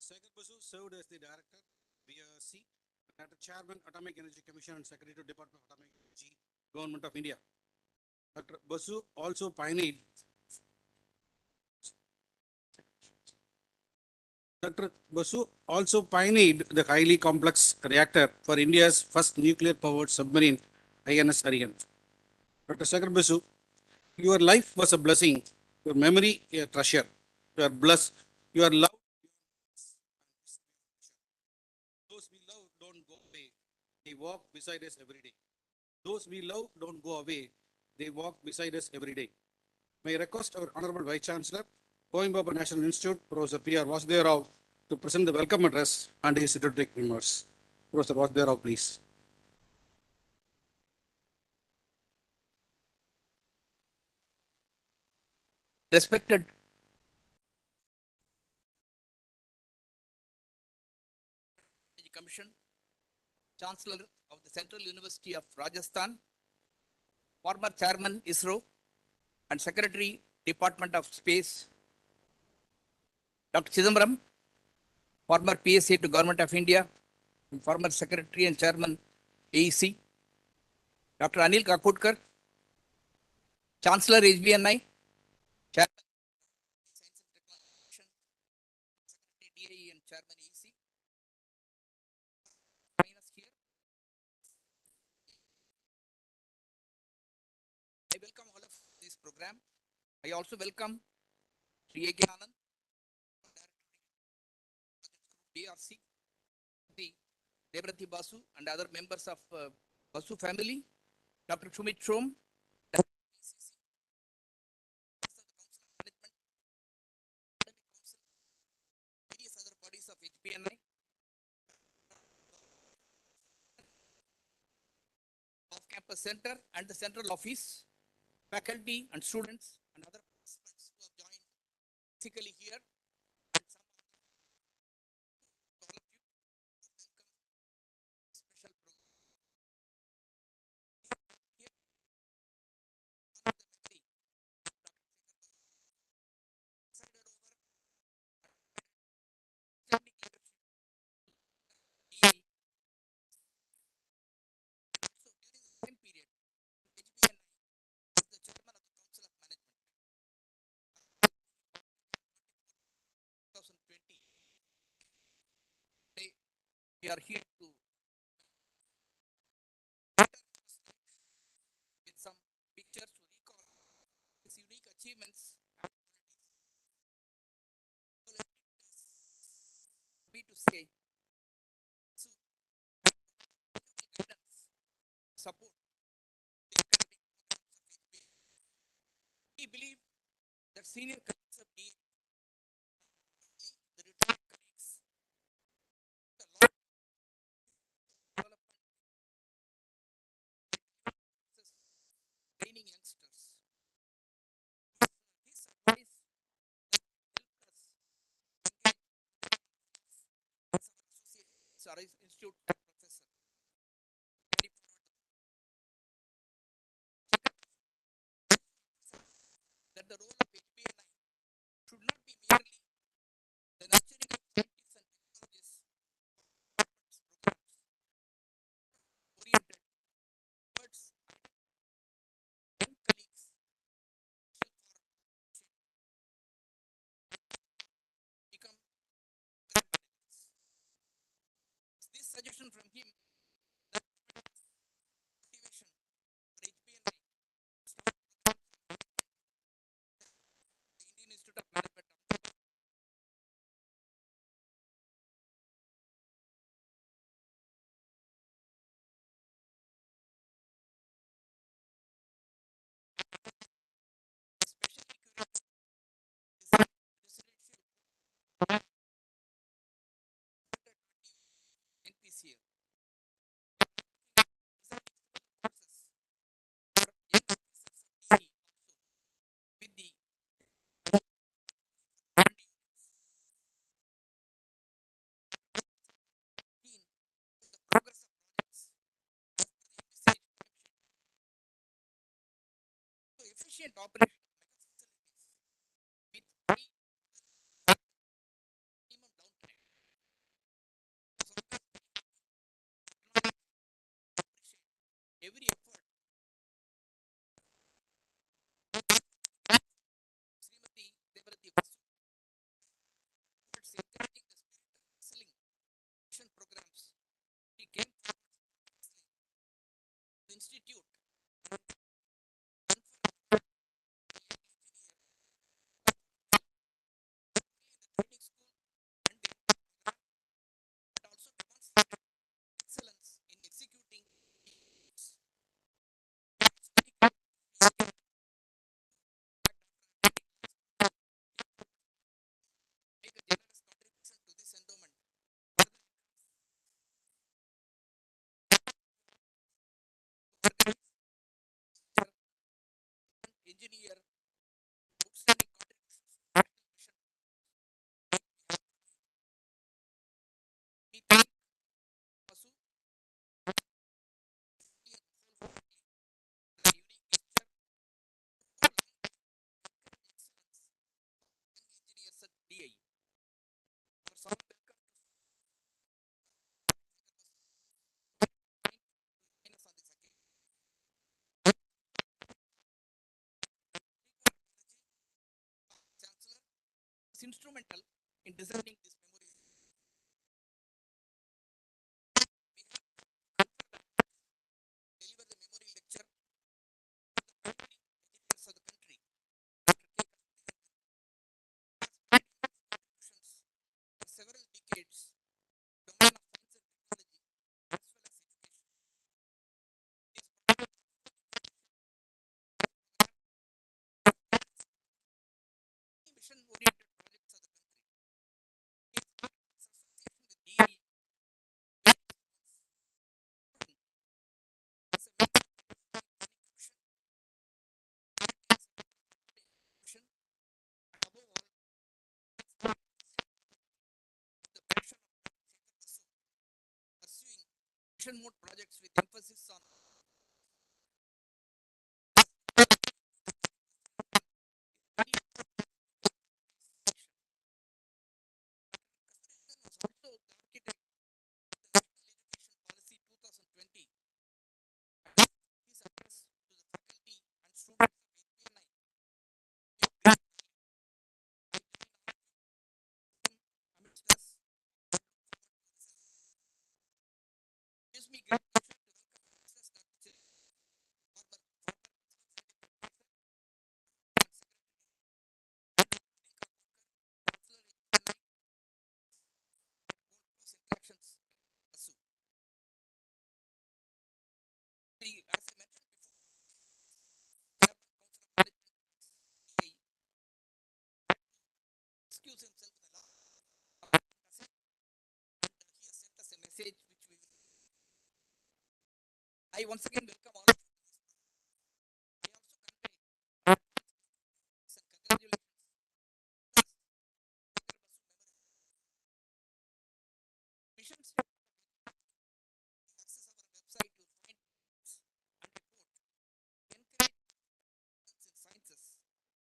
Sekhar Basu served as the Director, BSc, and Chairman, Atomic Energy Commission and Secretary to Department of Atomic Energy, Government of India. Dr. Basu also pioneered Dr. Basu also pioneered the highly complex reactor for India's first nuclear-powered submarine, INS Aryan. Dr. Sekhar Basu, your life was a blessing, your memory a treasure. You are blessed, you are loved. Those we love don't go away. They walk beside us every day. Those we love don't go away. They walk beside us every day. May I request our Honorable Vice Chancellor, Coimbatore National Institute, Professor P.R. Vasudeva Rao, to present the welcome address and his to take remarks. Professor Vasudeva Rao, please. Respected Commission, Chancellor of the Central University of Rajasthan, former Chairman Isro and Secretary Department of Space, Dr. Chidambaram, former PSA to Government of India, and former Secretary and Chairman AEC, Dr. Anil Kakoodkar, Chancellor HBNI, Chairman Science and Technology, Secretary DIE and Chairman AEC. Join us here. I welcome all of this program. I also welcome Sri A.K. Anand, DRC, the Devrati Basu and other members of Basu family, Dr. Sumit Shom, various other bodies of HPNI, off-campus center and the central office, faculty and students and other participants who have joined physically here. And some of all of you, welcome special program. Here, one of the memory, presided over standing leadership, DA. So during the same period, HBNI was the chairman of the Council of Management. 2020. Today, we are here to with some pictures to recall his unique achievements and qualities. Happy to say, so, guidance, support the academic programs of HBA. We believe that senior colleagues of DA, the retired colleagues, a lot of development process, training youngsters. This advice that helped us engage as our associate, sorry, institute professor. Very proud that the role of HBNI should not be merely the nurturing of scientists and technologists, but programs oriented towards young colleagues become better managers. This suggestion from him that motivation for HBNI start the Indian Institute of Management. Especially curious residential NPCA courses for young officers of DE with the the progress of projects as per the envisaged so efficient operation of mega facilities with high minimum downtime. engineer, outstanding contributions to critical mission. We thank Basu and the whole family for the unique gesture who long encourage excellence young engineers at DI. Our solemn welcome to join us on this occasion. Chancellor was instrumental in designing this memorial. We have deliver the memorial lecture to the pioneering engineers of the country. Dr. K. Has made contributions for several decades to the domain of science and technology as well as education. He has provided many mission-oriented projects of the country. He has worked in association with DE as a member of the Planning Commission, Commission, and above all, the passion of Sekhar Basu, pursuing mission mode projects with emphasis on very was also the architect of the National Education Policy 2020 and his address to the faculty and students of HPNI gave great amidst us. It gives me great pleasure to welcome Mrs. Dr. Chile, former principal and secretary, counselor in Chennai, Gold Coast Interactions, Basu. As I mentioned before, Chairman Council of Management DI excuse himself in the last and he has sent us a message which we will. I once again welcome all of you to this. I also convey thanks and congratulations to the Sekhar Basu Memorial. Mission statement access our website to find news and report to encourage students in sciences,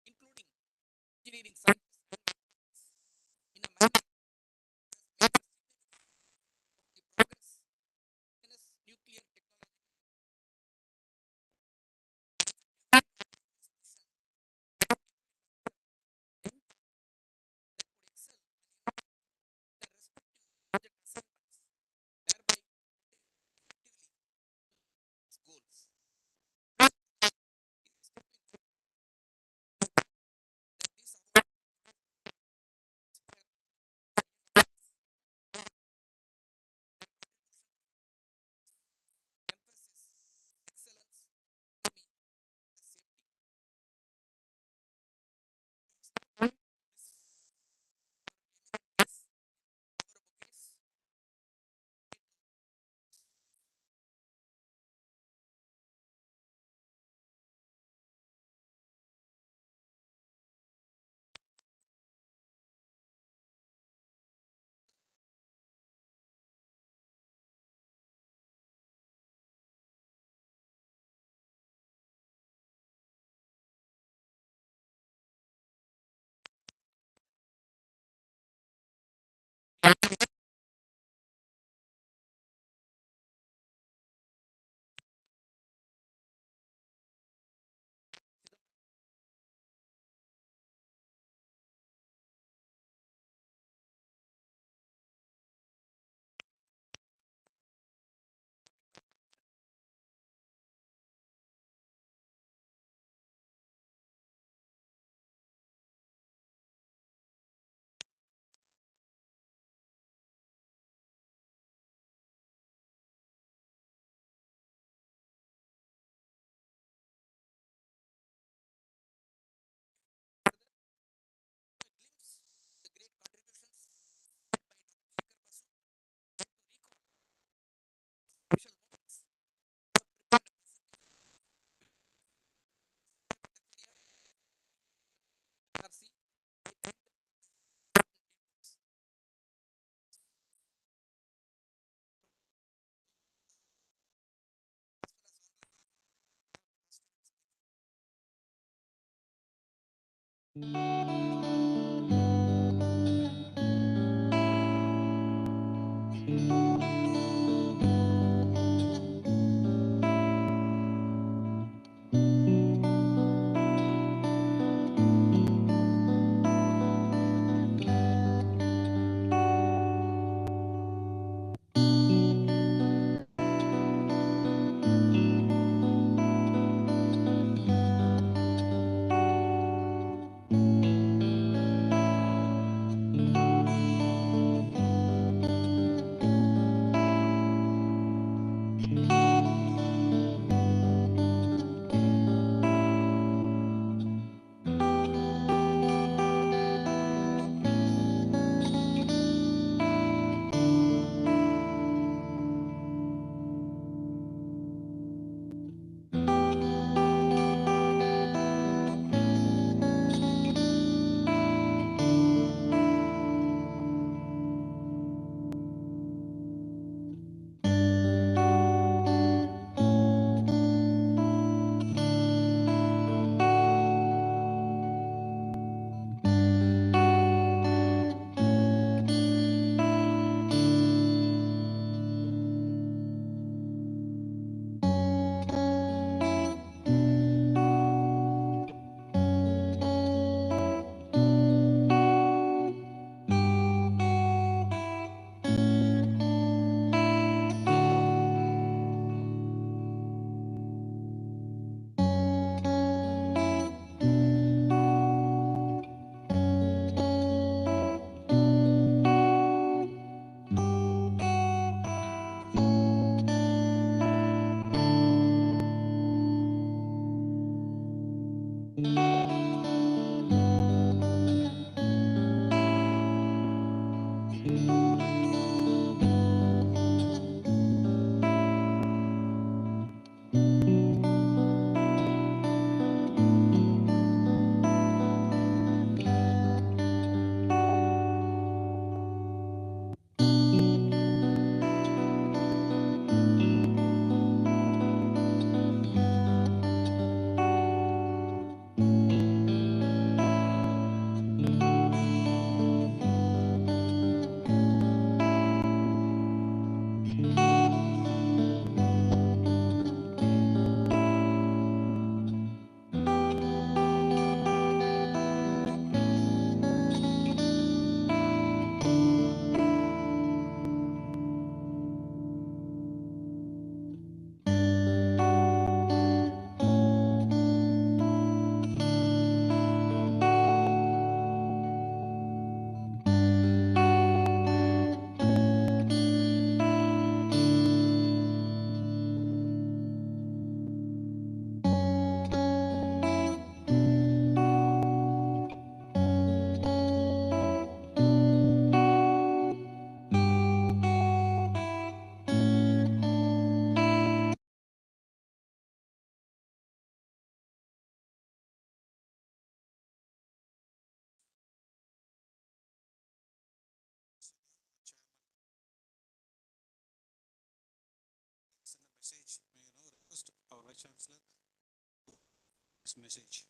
including engineering sciences and mathematics, in a manner that has made us significant of the progress in nuclear technology. Young that could excel and innovate in their respective project assignments Send a message, request our Vice Chancellor this message.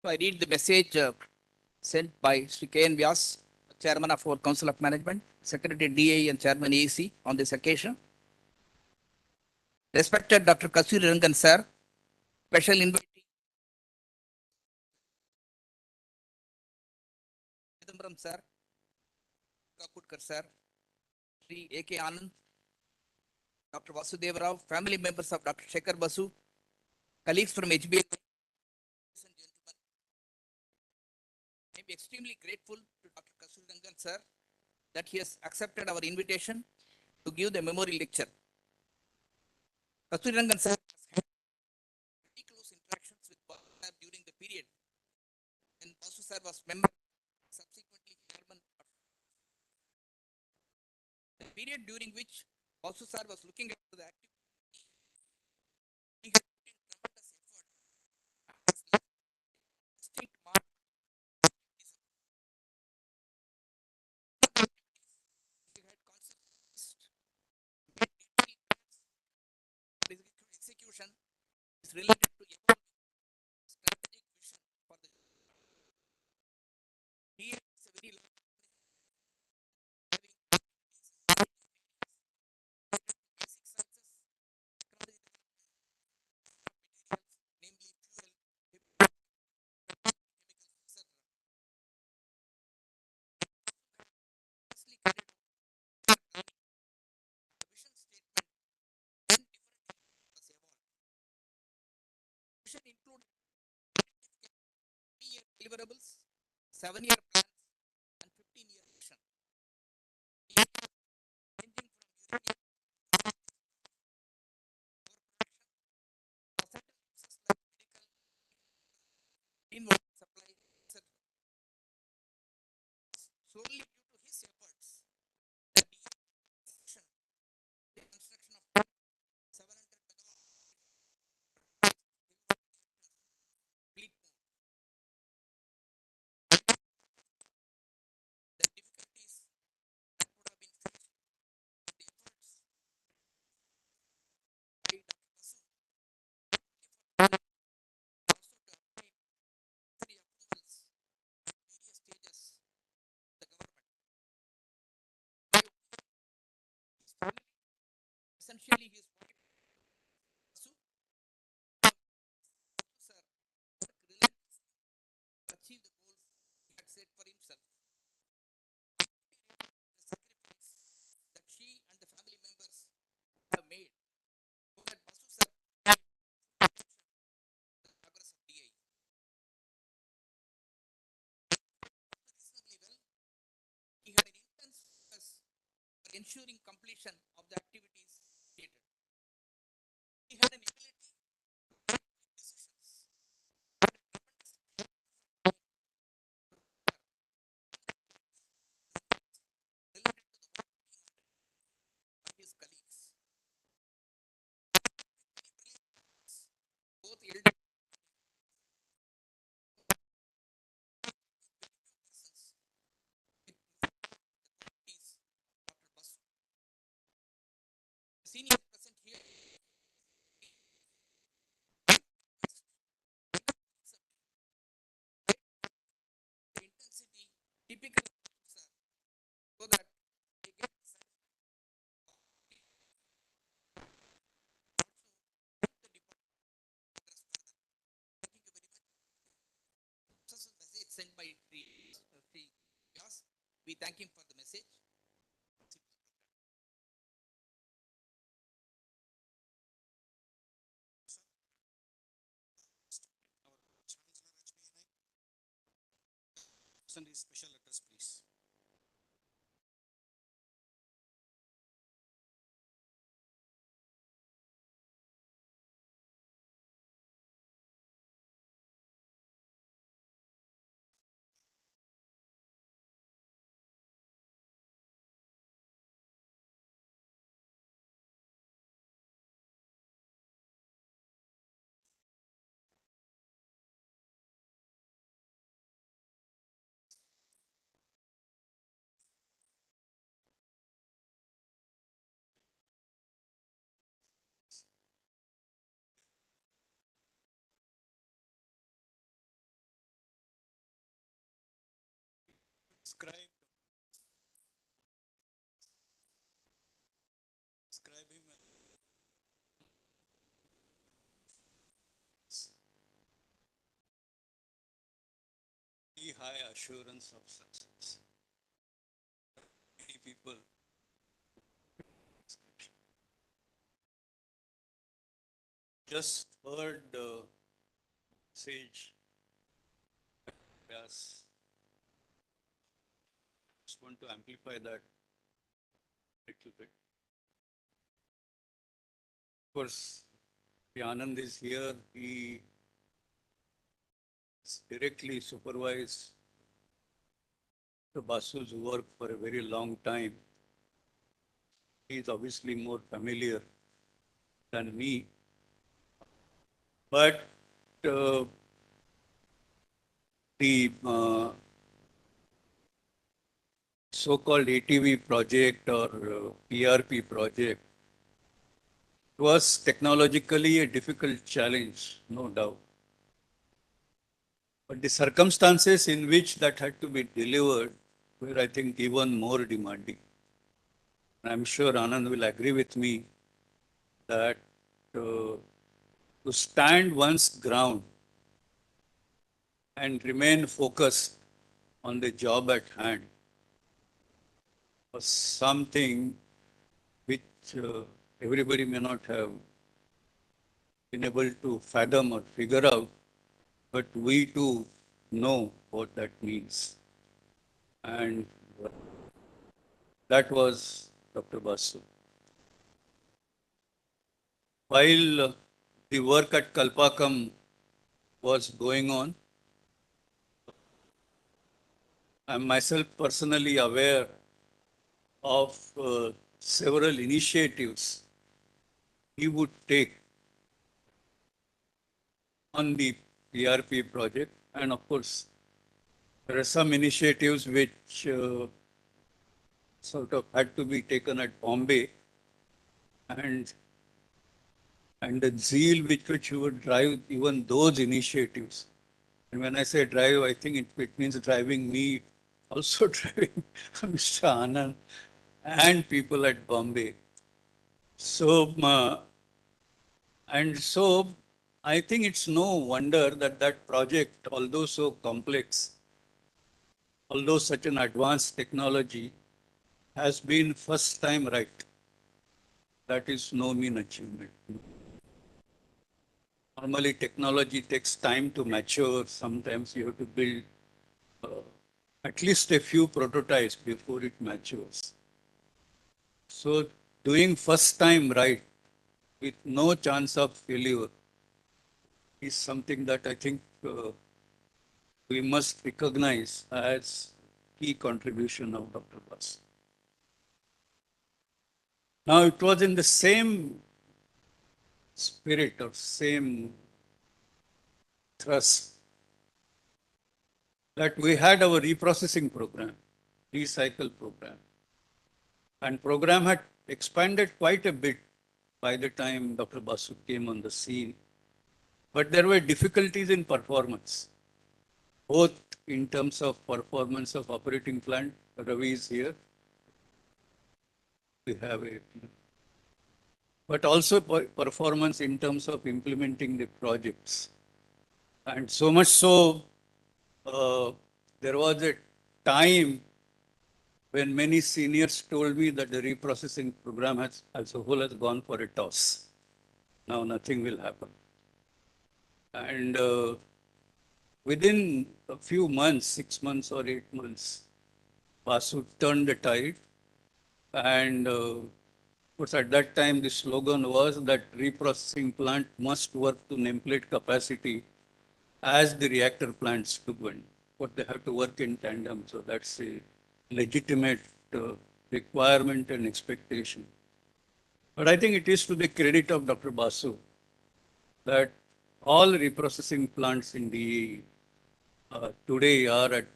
So I read the message sent by Sri K.N. Vyas, Chairman of our Council of Management, Secretary DA and Chairman AEC on this occasion. Respected Dr. Kasuri Rangan sir, special invitee Chidambaram sir, Kakutkar sir, Sri A.K. Anand, Dr. Vasudeva Rao, family members of Dr. Sekhar Basu, colleagues from HBA, ladies and gentlemen, I am extremely grateful to Dr. Kasuri Rangan sir that he has accepted our invitation to give the memorial lecture. Kasuri Rangan sir has had very close interactions with Basu sir during the period when Basu sir was member, subsequently chairman. The period during which Basu sir was looking at the activity, he had put in tremendous effort and has left a distinct mark on his activities. He had conceptualized, made detailed plans, is related to evolving strategic vision for the DA is a very large having basic sciences, technology development, namely fuel, chemicals, etc. Mostly carried out planning, the vision statement, and different was evolved. Vision included 3-year deliverables, 7-year plans, and 15-year vision. Ranging from uranium for certain uses like medical, clean water supply, etc. Solely due to his efforts, the vision, the construction of 700 fleet mode. The difficulties that would have been faced, the efforts by Dr. Basu also to obtain three approvals at various stages of the government. His family, essentially his wife, Basu, sir, worked relentlessly to achieve the goals he had set for himself. The sacrifice that she and the family members have made so that Basu sir the progress of DI. Reasonably well, he had an intense focus for ensuring completion of the activities stated. He had an ability to make quick decisions, had a tremendous related to the work being undertaken by his colleagues. Both elder persons with the qualities of Dr. Basu. The senior present here the intensity typical of sir so that they get also the department progress further. Thank you very much. This is the message sent by the Vyas. We thank him for the message. Our Chancellor HBNI, send his special address, please. Describe him as very high assurance of success. Many people just heard the sage Vyas. Just want to amplify that a little bit. Of course, the Anand is here. He directly supervised the Basu's work for a very long time. He is obviously more familiar than me. But the so-called ATV project or PRP project It was technologically a difficult challenge, no doubt. But the circumstances in which that had to be delivered were, I think, even more demanding. I'm sure Anand will agree with me that uh, to stand one's ground and remain focused on the job at hand was something which everybody may not have been able to fathom or figure out, but we too know what that means. And that was Dr. Basu. While the work at Kalpakam was going on, I'm myself personally aware of several initiatives he would take on the ERP project. And of course, there are some initiatives which sort of had to be taken at Bombay, and the zeal with which you would drive even those initiatives. And when I say drive, I think it means driving me, also driving Mr. Anand and people at Bombay. So, and so I think it's no wonder that that project, although so complex, although such an advanced technology, has been first time right. That is no mean achievement. Normally, technology takes time to mature. Sometimes you have to build uh, at least a few prototypes before it matures. So, doing first time right with no chance of failure is something that I think we must recognize as key contribution of Dr. Basu. Now, it was in the same spirit or same thrust that we had our reprocessing program, recycle program. And program had expanded quite a bit by the time Dr. Basu came on the scene. But there were difficulties in performance, both in terms of performance of operating plant. Ravi is here. We have a, but also performance in terms of implementing the projects. And so much so, uh, there was a time when many seniors told me that the reprocessing program has, as a whole, has gone for a toss. Now nothing will happen. And within a few months, 6 months or 8 months, Basu turned the tide. And of course, at that time, the slogan was that reprocessing plant must work to nameplate capacity as the reactor plants to win. But they have to work in tandem. So that's a legitimate requirement and expectation. But I think it is to the credit of Dr. Basu that all reprocessing plants in the today are at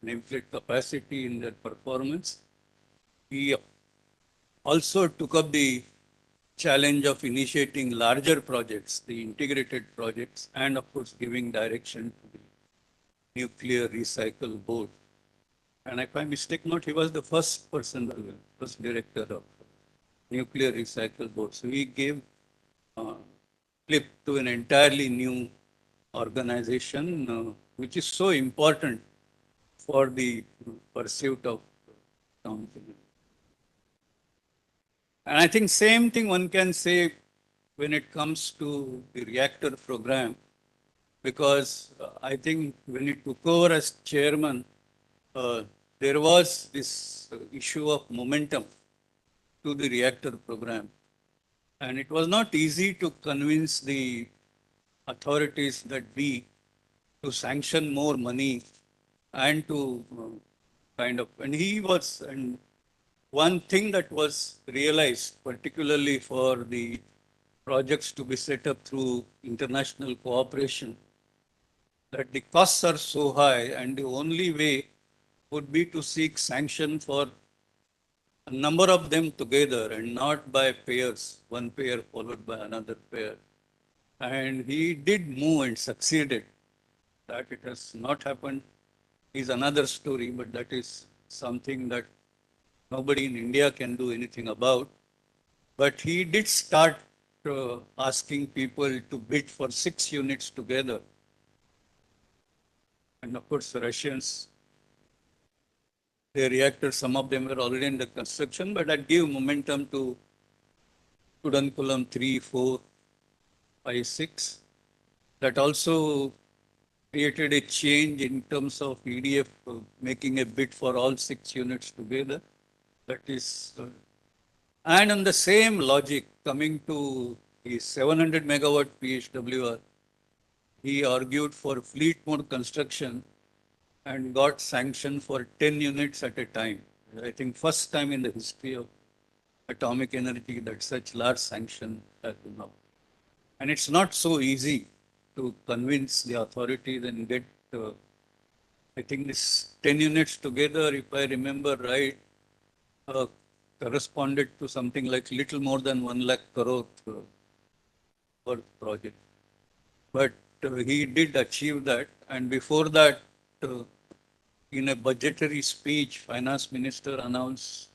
nameplate capacity in their performance. He also took up the challenge of initiating larger projects, the integrated projects, and of course giving direction to the nuclear recycle board. And if I mistake not, he was the first person, first director of nuclear recycle board. So he gave flip to an entirely new organization, which is so important for the pursuit of counseling. And I think same thing one can say when it comes to the reactor program, because I think when he took over as chairman, there was this issue of momentum to the reactor program. And it was not easy to convince the authorities that be to sanction more money and to and he was, and one thing that was realized, particularly for the projects to be set up through international cooperation, that the costs are so high and the only way would be to seek sanction for a number of them together and not by pairs, one pair followed by another pair. And he did move and succeeded. That it has not happened is another story, but that is something that nobody in India can do anything about. But he did start asking people to bid for 6 units together. And of course, the Russians, their reactors, some of them were already under construction, but that gave momentum to Kudankulam 3, 4, 5, 6. That also created a change in terms of EDF making a bid for all 6 units together. That is, and on the same logic, coming to the 700 megawatt PHWR, he argued for fleet mode construction and got sanctioned for 10 units at a time. I think first time in the history of atomic energy that such large sanction has been up. And it's not so easy to convince the authorities and get, I think this 10 units together, if I remember right, corresponded to something like little more than 1 lakh crore per project. But he did achieve that. And before that, uh, in a budgetary speech, finance minister announced,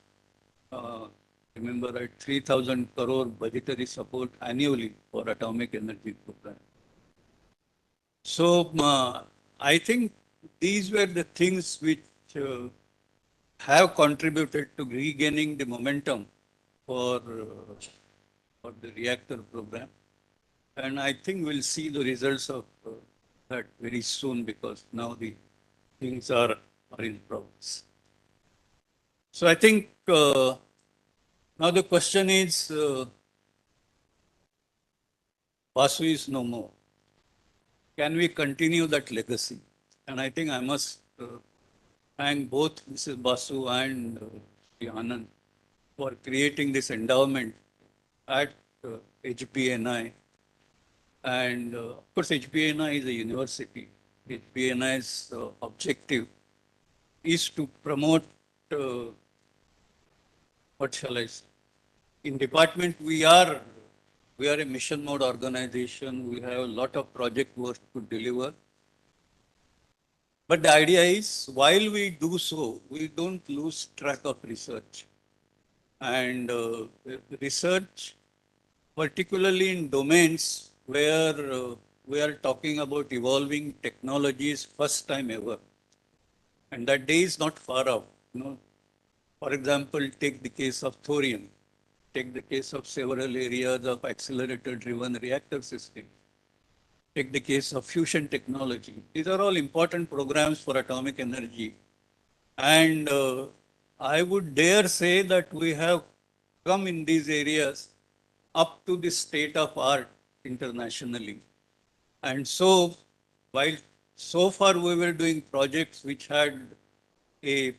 uh, remember right, 3,000 crore budgetary support annually for atomic energy program. So I think these were the things which have contributed to regaining the momentum for the reactor program. And I think we'll see the results of that very soon because now the things are in progress. So I think now the question is, Basu is no more. Can we continue that legacy? And I think I must thank both Mrs. Basu and Anand for creating this endowment at HBNI. And of course, HBNI is a university. HBNI's objective is to promote, what shall I say? In department, we are a mission mode organization. We have a lot of project work to deliver. But the idea is, while we do so, we don't lose track of research. And research, particularly in domains where we are talking about evolving technologies first time ever. And that day is not far off. You know, for example, take the case of thorium. Take the case of several areas of accelerator-driven reactor system. Take the case of fusion technology. These are all important programs for atomic energy. And I would dare say that we have come in these areas up to the state of art internationally. And so, while so far we were doing projects which had a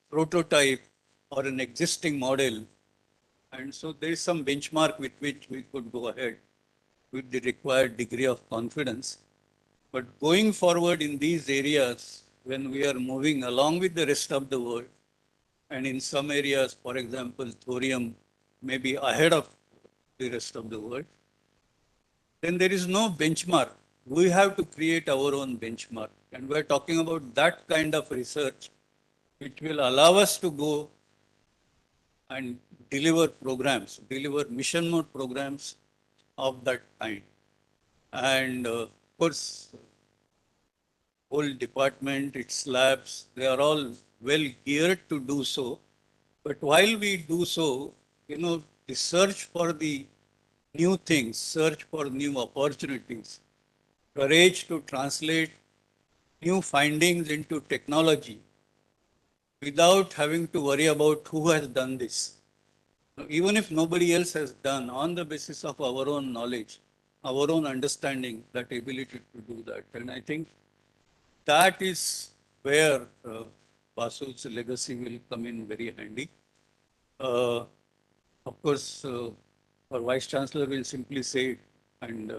prototype or an existing model, and so there is some benchmark with which we could go ahead with the required degree of confidence. But going forward in these areas, when we are moving along with the rest of the world, and in some areas, for example, thorium may be ahead of the rest of the world, then there is no benchmark. We have to create our own benchmark. And we're talking about that kind of research, which will allow us to go and deliver programs, deliver mission mode programs of that kind. And of course, whole department, its labs, they are all well geared to do so. But while we do so, the search for the new things, search for new opportunities, courage to translate new findings into technology without having to worry about who has done this. Even if nobody else has done, on the basis of our own knowledge, our own understanding, that ability to do that. And I think that is where Basu's legacy will come in very handy. Of course, our Vice Chancellor will simply say, and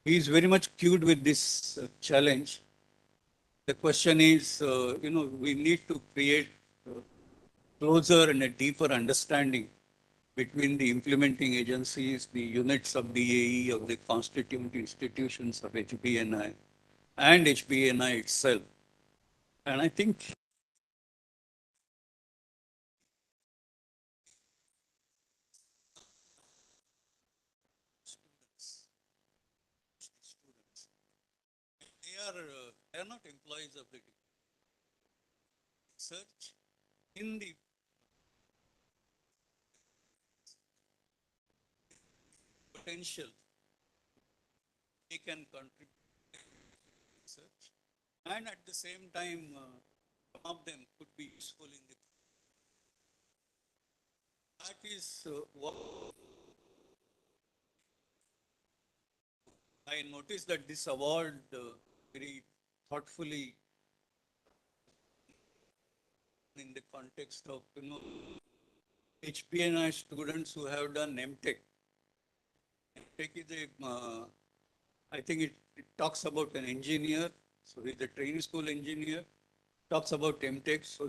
he is very much cued with this challenge. The question is, we need to create closer and a deeper understanding between the implementing agencies, the units of DAE, of the constituent institutions of HBNI and HBNI itself. And I think they are not employees of the research in the potential they can contribute to research, and at the same time, some of them could be useful in the. That is what I noticed, that this award very thoughtfully in the context of HPNI students who have done MTech. MTech is I think it talks about an engineer, so he's a training school engineer. Talks about MTech, so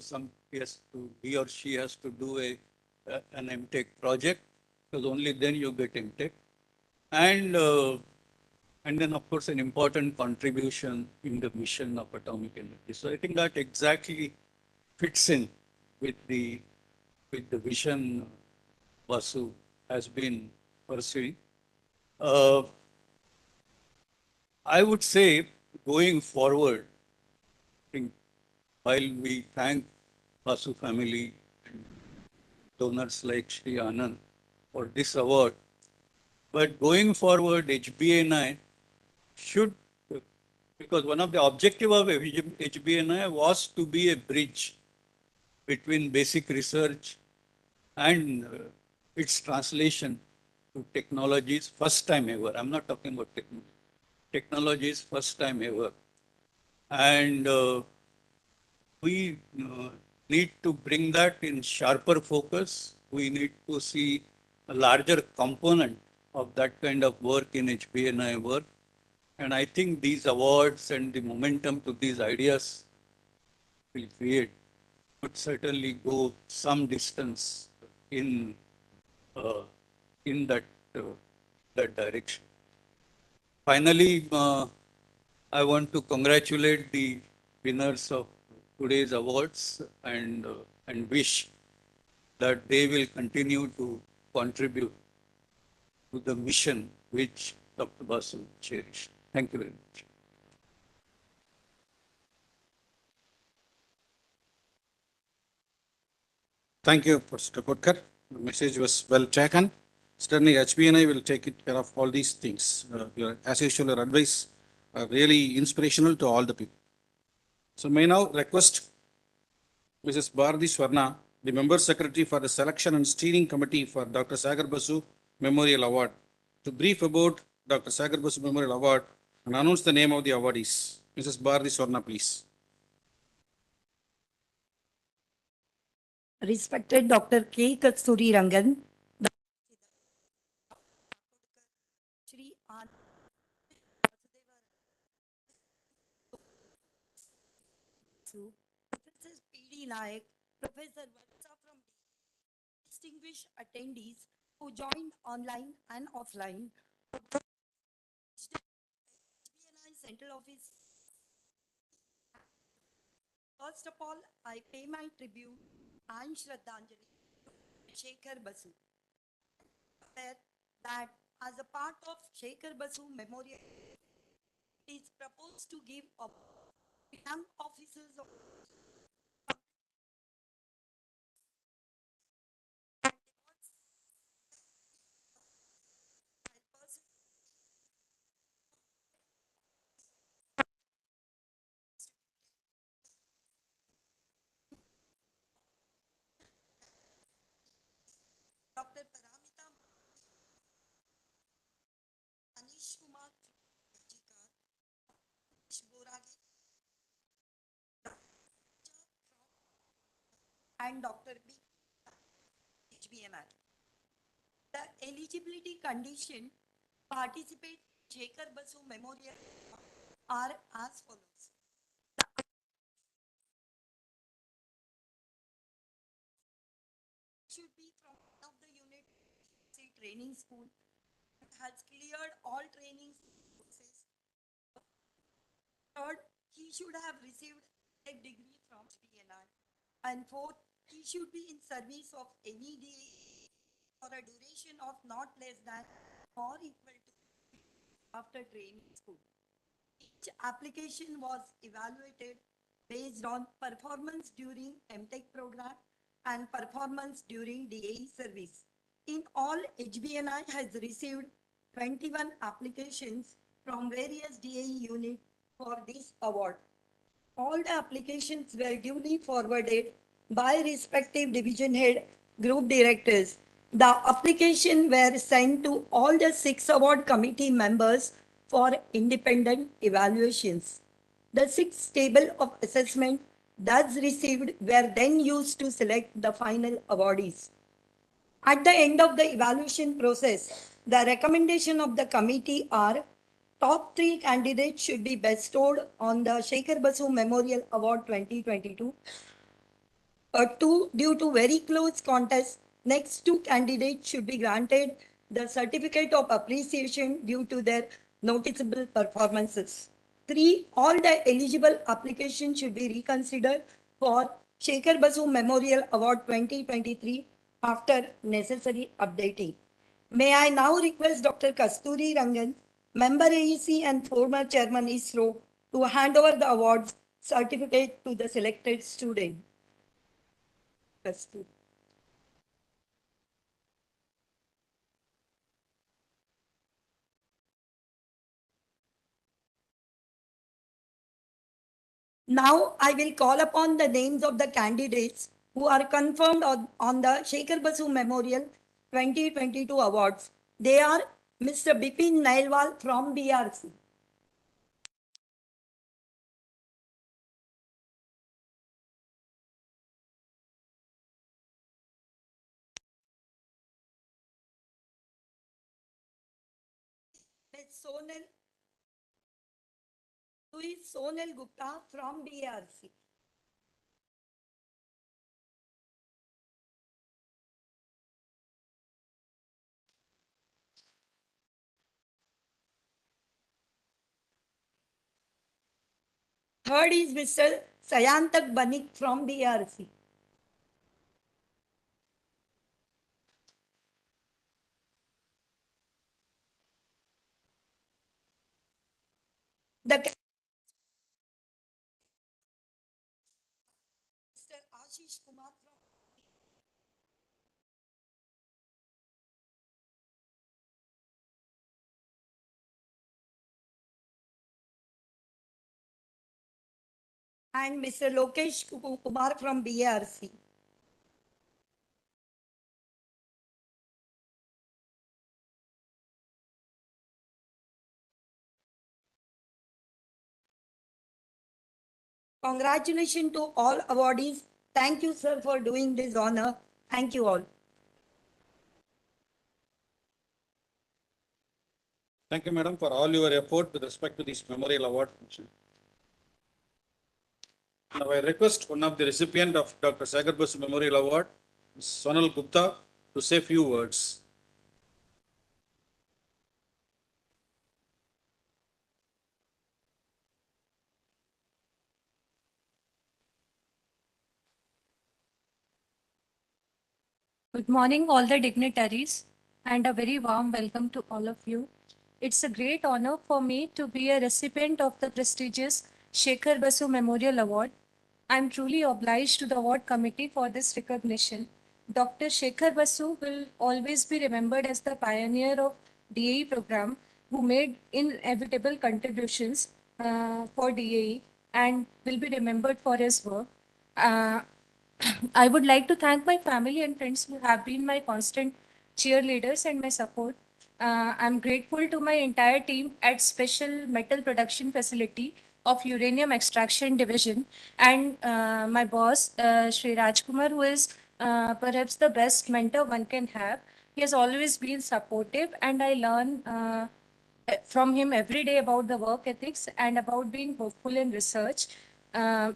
he or she has to do an MTech project, because only then you get MTech. And then of course an important contribution in the mission of atomic energy. So I think that exactly fits in with the vision Basu has been pursuing. Uh, I would say going forward, I think while we thank Basu family, donors like Shri Anand for this award, but going forward, HBNI should, because one of the objective of HBNI was to be a bridge between basic research and its translation to technologies first time ever. I'm not talking about technology. Technologies first time ever. And we need to bring that in sharper focus. We need to see a larger component of that kind of work in HBNI work. And I think these awards and the momentum to these ideas will create would certainly go some distance in uh, in uh, that direction. Finally, I want to congratulate the winners of today's awards and wish that they will continue to contribute to the mission which Dr. Basu cherished. Thank you very much. Thank you, Professor Kotkar. The message was well taken. Certainly, HBNI will take care of all these things. As usual, your advice are really inspirational to all the people. So, may now request Mrs. Bharati Swarna, the Member Secretary for the Selection and Steering Committee for Dr. Sekhar Basu Memorial Award, to brief about Dr. Sekhar Basu Memorial Award and announce the name of the awardees. Mrs. Bharati Swarna, please. Respected Dr. K. Kasturi Rangan, Shri Anand Basu, Professor P.D. Nayak, Professor Vatsa from distinguished attendees who joined online and offline. HBNI Central Office. First of all, I pay my tribute and Shraddhanjali to Sekhar Basu. That as a part of Sekhar Basu Memorial, it is proposed to give a young officers of Dr. Paramita Anish Kumar Jikar, Borage, and Dr. B. HBNI. The eligibility condition participate Sekhar Basu Memorial are as follows. training school and has cleared all training courses. Third, he should have received a degree from HBNI. And fourth, he should be in service of any day for a duration of not less than or equal to after training school. Each application was evaluated based on performance during MTech program and performance during DAE service. In all, HBNI has received 21 applications from various DAE units for this award. All the applications were duly forwarded by respective division head group directors. The application were sent to all the 6 award committee members for independent evaluations. The 6 table of assessment thus received were then used to select the final awardees. At the end of the evaluation process, the recommendation of the committee are top 3 candidates should be bestowed on the Sekhar Basu Memorial Award 2022. Two, due to very close contest, next 2 candidates should be granted the certificate of appreciation due to their noticeable performances. 3, all the eligible applications should be reconsidered for Sekhar Basu Memorial Award 2023 after necessary updating. May I now request Dr. Kasturi Rangan, Member AEC and former Chairman Isro, to hand over the awards certificate to the selected student. Kasturi. Now I will call upon the names of the candidates who are confirmed on the Sekhar Basu Memorial 2022 awards. They are Mr. Bipin Nailwal from BRC. Ms. Sonal Gupta from BRC. Third is Mr. Sayantak Banik from BRC. The Mr. Ashish Kumar from and Mr. Lokesh Kumar from BRC. Congratulations to all awardees. Thank you, sir, for doing this honor. Thank you all. Thank you, madam, for all your effort with respect to this memorial award. Now I request one of the recipient of Dr. Sekhar Basu Memorial Award, Ms. Sonal Gupta, to say few words. Good morning, all the dignitaries, and a very warm welcome to all of you. It's a great honor for me to be a recipient of the prestigious Sekhar Basu Memorial Award. I'm truly obliged to the award committee for this recognition. Dr. Sekhar Basu will always be remembered as the pioneer of DAE program who made inevitable contributions for DAE and will be remembered for his work. I would like to thank my family and friends who have been my constant cheerleaders and my support. I'm grateful to my entire team at Special Metal Production Facility of Uranium Extraction Division and my boss, Sri Rajkumar, who is perhaps the best mentor one can have. He has always been supportive, and I learn from him every day about the work ethics and about being hopeful in research. Uh,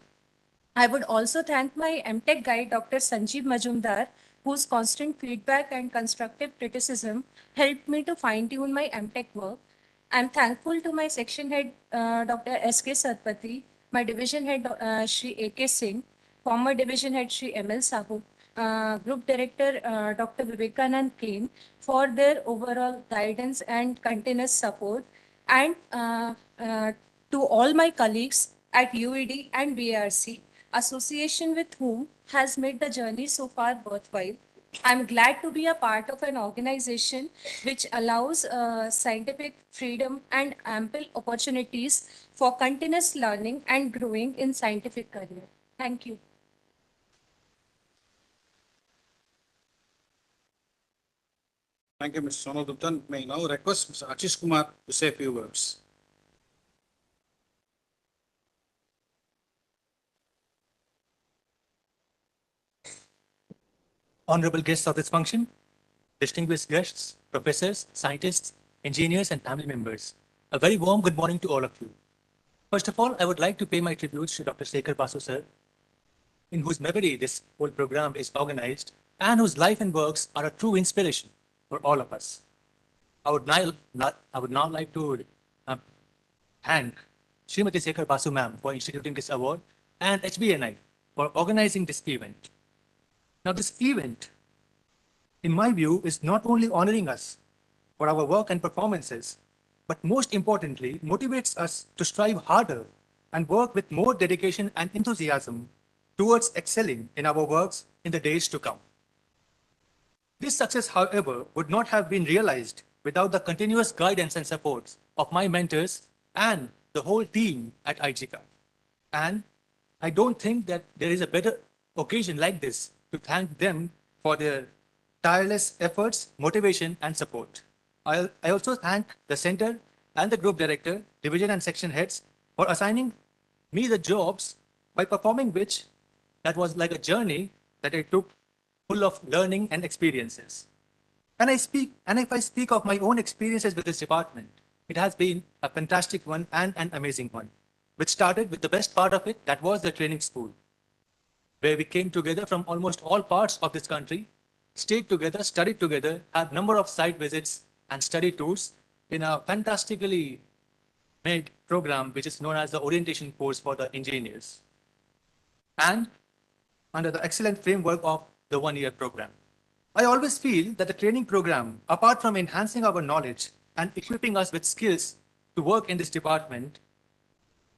I would also thank my MTech guide, Dr. Sanjeev Majumdar, whose constant feedback and constructive criticism helped me to fine-tune my MTech work. I'm thankful to my section head, Dr. S.K. Sarpati, my division head, Shri A.K. Singh, former division head, Shri M.L. Sahu, group director, Dr. Vivekanand Kane, for their overall guidance and continuous support, and to all my colleagues at UED and BRC, association with whom has made the journey so far worthwhile. I'm glad to be a part of an organization which allows scientific freedom and ample opportunities for continuous learning and growing in scientific career. Thank you. Thank you, Mr. Sonal Gupta. May I now request Mr. Ashish Kumar to say a few words. Honorable guests of this function, distinguished guests, professors, scientists, engineers, and family members, a very warm good morning to all of you. First of all, I would like to pay my tributes to Dr. Sekhar Basu sir, in whose memory this whole program is organized and whose life and works are a true inspiration for all of us. I would now like to thank Srimati Sekhar Basu ma'am for instituting this award and HBNI for organizing this event. Now, this event, in my view, is not only honoring us for our work and performances, but most importantly, motivates us to strive harder and work with more dedication and enthusiasm towards excelling in our works in the days to come. This success, however, would not have been realized without the continuous guidance and support of my mentors and the whole team at IGCA. And I don't think that there is a better occasion like this to thank them for their tireless efforts, motivation, and support. I also thank the center and the group director, division and section heads for assigning me the jobs, by performing which that was like a journey that I took full of learning and experiences. And if I speak of my own experiences with this department, it has been a fantastic one and an amazing one, which started with the best part of it, that was the training school, where we came together from almost all parts of this country, stayed together, studied together, had number of site visits and study tours in a fantastically made program, which is known as the orientation course for the engineers. And under the excellent framework of the one-year program. I always feel that the training program, apart from enhancing our knowledge and equipping us with skills to work in this department,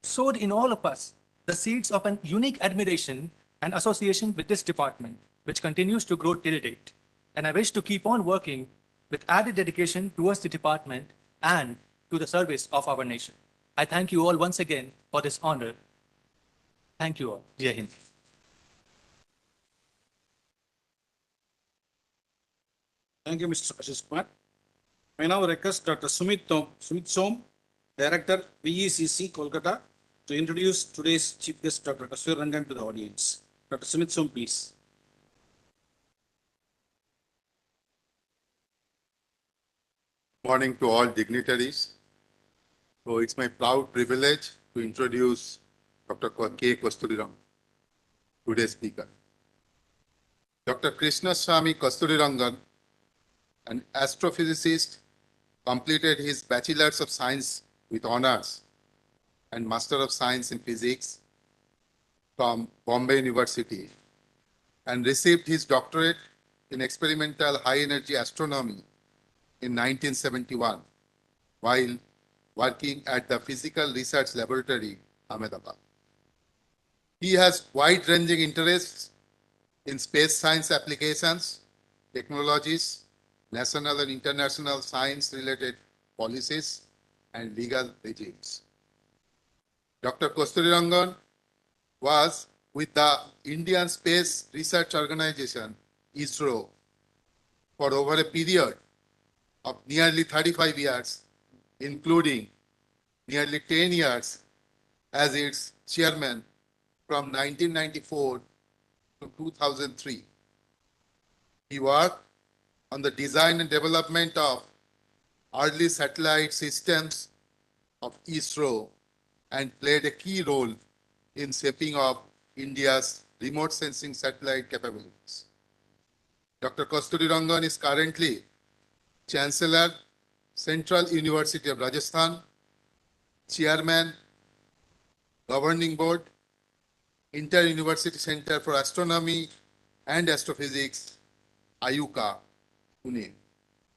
sowed in all of us the seeds of an unique admiration and association with this department, which continues to grow till date. And I wish to keep on working with added dedication towards the department and to the service of our nation. I thank you all once again for this honor. Thank you all. Jai Hind. Thank you, Mr. Ashish Kumar. I now request Dr. Sumit Som, Director, VECC, Kolkata, to introduce today's Chief Guest, Dr. Kasur Rangan, to the audience. Dr. Sumit Som, please. Morning to all dignitaries. So it's my proud privilege to introduce Dr. K. Kasturiram, today's speaker. Dr. Krishnaswamy Kasturirangan, an astrophysicist, completed his Bachelor's of Science with honors and Master of Science in Physics from Bombay University and received his doctorate in experimental high-energy astronomy in 1971 while working at the Physical Research Laboratory, Ahmedabad. He has wide-ranging interests in space science applications, technologies, national and international science-related policies, and legal regimes. Dr. Kasturirangan was with the Indian Space Research Organization, Isro, for over a period of nearly 35 years, including nearly 10 years as its chairman from 1994 to 2003. He worked on the design and development of early satellite systems of Isro and played a key role in shaping of India's remote sensing satellite capabilities. Dr. Kasturi Rangan is currently Chancellor, Central University of Rajasthan, Chairman, Governing Board, Inter-University Center for Astronomy and Astrophysics, IUCA, Pune,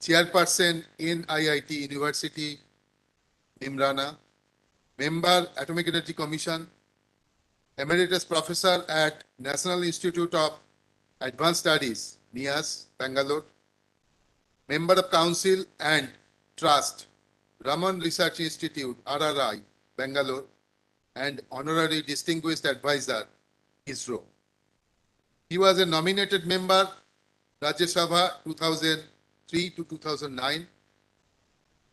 Chairperson NIIT University, Nimrana, Member Atomic Energy Commission, Emeritus Professor at National Institute of Advanced Studies, NIAS, Bangalore, Member of Council and Trust, Raman Research Institute, RRI, Bangalore, and Honorary Distinguished Advisor, Isro. He was a nominated member, Rajya Sabha 2003 to 2009,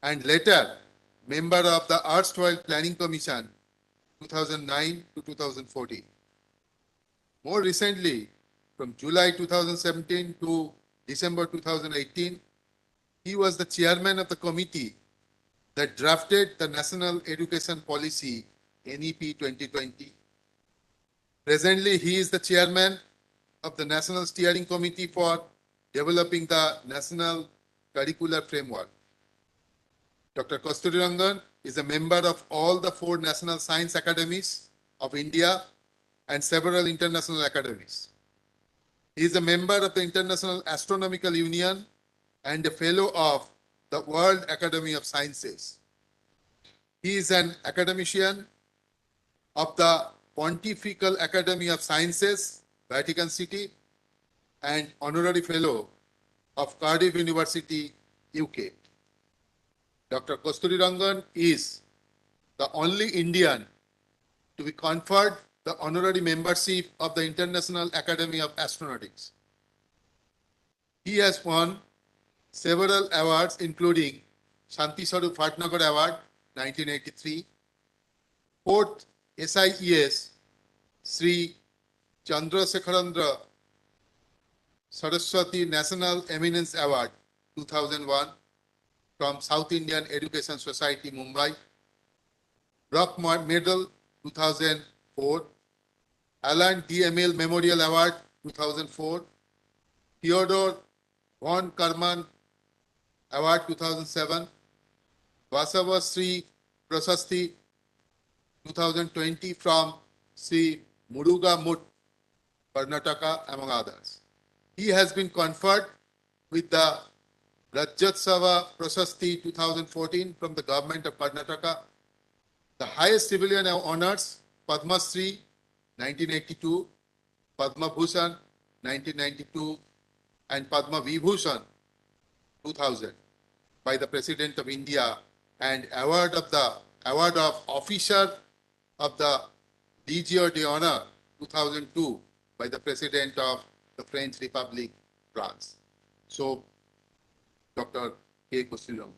and later member of the Erstwhile Planning Commission 2009 to 2014. More recently, from July 2017 to December 2018, he was the chairman of the committee that drafted the National Education Policy NEP 2020. Presently, he is the chairman of the National Steering Committee for developing the National Curricular Framework. Dr. Kasturi Rangan is a member of all the 4 National Science Academies of India and several international academies. He is a member of the International Astronomical Union and a fellow of the World Academy of Sciences. He is an academician of the Pontifical Academy of Sciences, Vatican City, and honorary fellow of Cardiff University, UK. Dr. Kasturi Rangan is the only Indian to be conferred the honorary membership of the International Academy of Astronautics. He has won several awards, including Shanti Swarup Bhatnagar Award, 1983, 4th SIES Sri Chandrasekharandra Saraswati National Eminence Award, 2001, from South Indian Education Society, Mumbai, Brock Medal, 2004, Alan DML Memorial Award, 2004, Theodore von Karman Award, 2007, Vasava Sri Prasasti, 2020, from Sri Muruga Mutt, Karnataka, among others. He has been conferred with the Rajyotsava Prasasti 2014 from the government of Karnataka, the highest civilian honors, Padma Shri 1982, Padma Bhushan 1992, and Padma Vibhushan 2000 by the President of India, and award of Officer of the Légion d'Honneur 2002 by the President of the French Republic, France. So, Dr. K. Kasturi Rangan.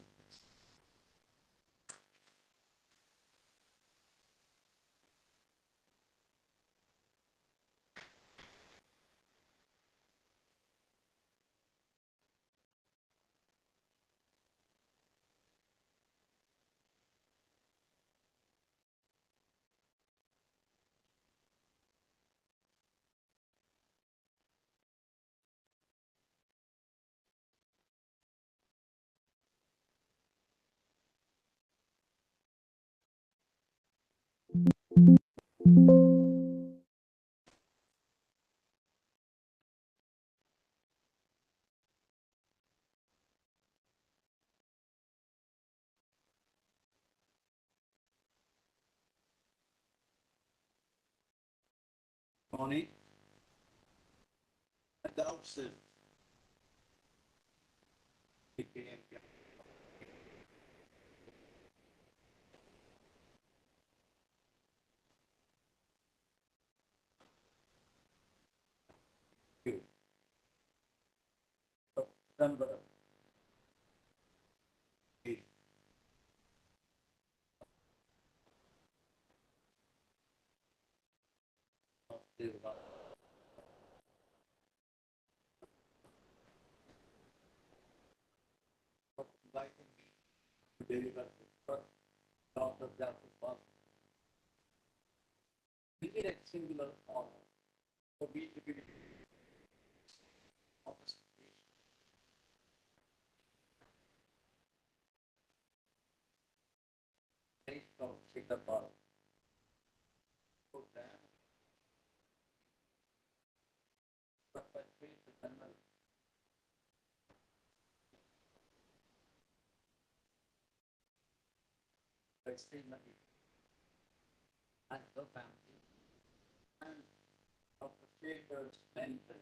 Morning. At the outset, September 8th. To deliver the first Dr. Jacob Basu. We need a singular honor for me to be opportunity extremely and the family and Dr. Shekhar's mentor.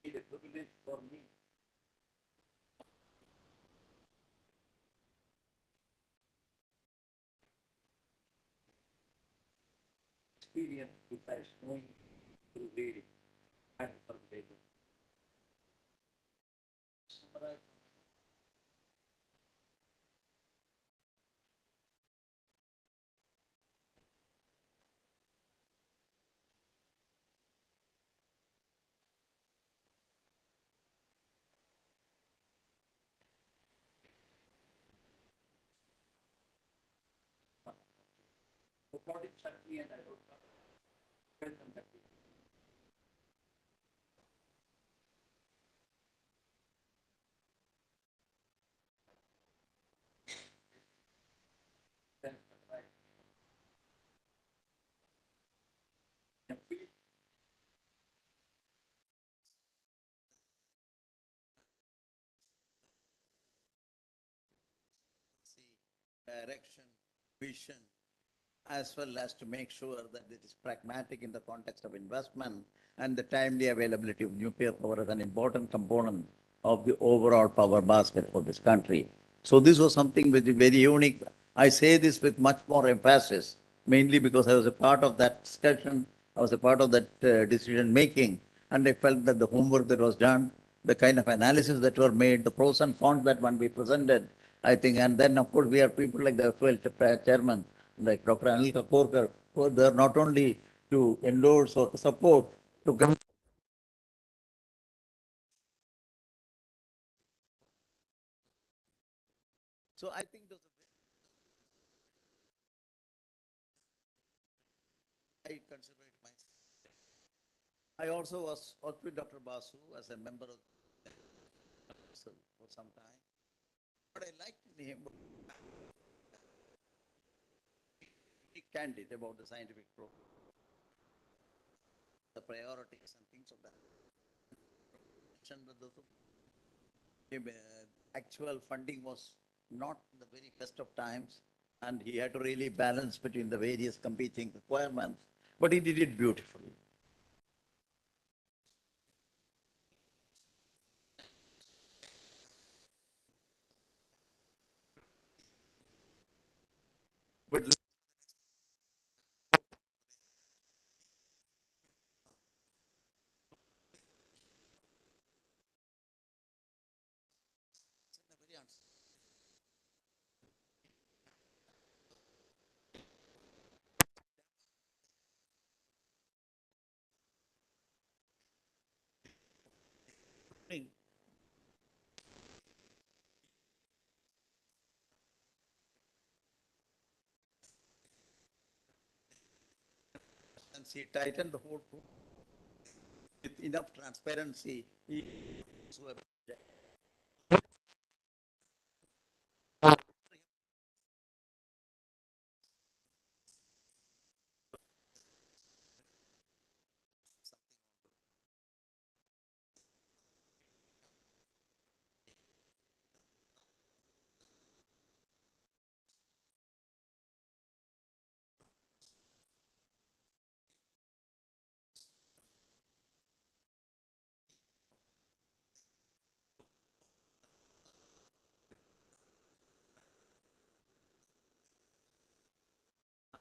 It is a privilege for me experience besides knowing through reading and pervading. Summarize the project certainly and I wrote welcome back. Then, right. Direction, vision, as well as to make sure that it is pragmatic in the context of investment and the timely availability of nuclear power as an important component of the overall power basket for this country. So this was something which is very unique. I say this with much more emphasis, mainly because I was a part of that discussion, I was a part of that decision making, and I felt that the homework that was done, the kind of analysis that were made, the pros and cons that one be presented, I think, and then of course we have people like the FL chairman, like Dr. Anil Kapoorkar, who are there not only to endorse or support, to come. So I think those are I consider it myself. I also was worked with Dr. Basu as a member of the council for some time. What I liked in him, he candid about the scientific program, the priorities and things of that. Mentioned that actual funding was not the very best of times, and he had to really balance between the various competing requirements, but he did it beautifully. But and he tightened the whole with enough transparency.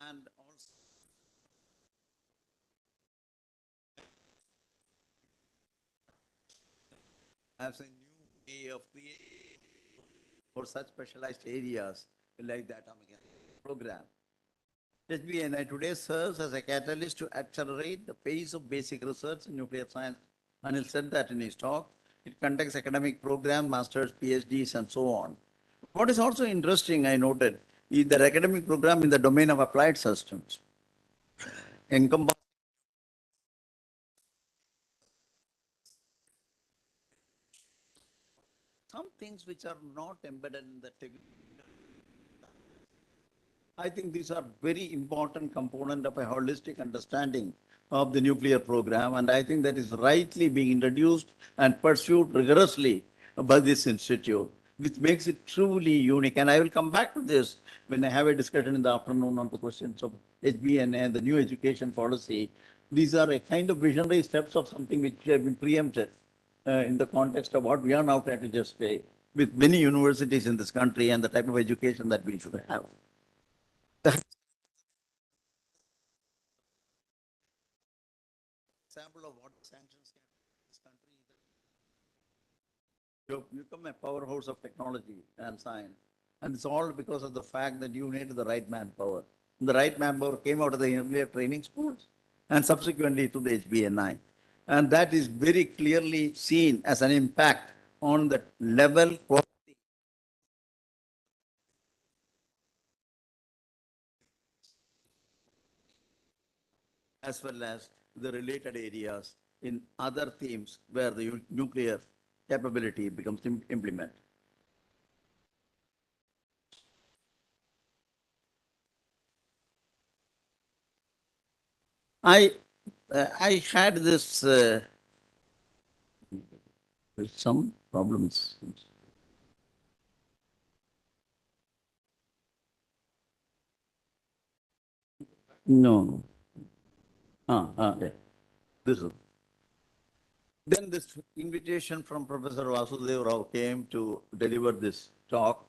And also as a new way of creating for such specialized areas like the atomic energy program. HBNI today serves as a catalyst to accelerate the pace of basic research in nuclear science. Anil said that in his talk. It conducts academic programs, masters, PhDs, and so on. What is also interesting, I noted, is the academic program in the domain of applied systems. Encompass some things which are not embedded in the technical. I think these are very important component of a holistic understanding of the nuclear program, and I think that is rightly being introduced and pursued rigorously by this institute. which makes it truly unique. And I will come back to this when I have a discussion in the afternoon on the questions of HBN and the new education policy. These are a kind of visionary steps of something which have been preempted in the context of what we are now trying to just say with many universities in this country and the type of education that we should have. Example of what sanctions can in this country. You become a powerhouse of technology and science. And it's all because of the fact that you needed the right manpower. The right manpower came out of the earlier training schools and subsequently to the HBNI. And that is very clearly seen as an impact on the level, quality, as well as the related areas in other themes where the nuclear capability becomes implemented. I I had this some problems. No. Okay. This is. Then this invitation from Professor Vasudev Rao came to deliver this talk.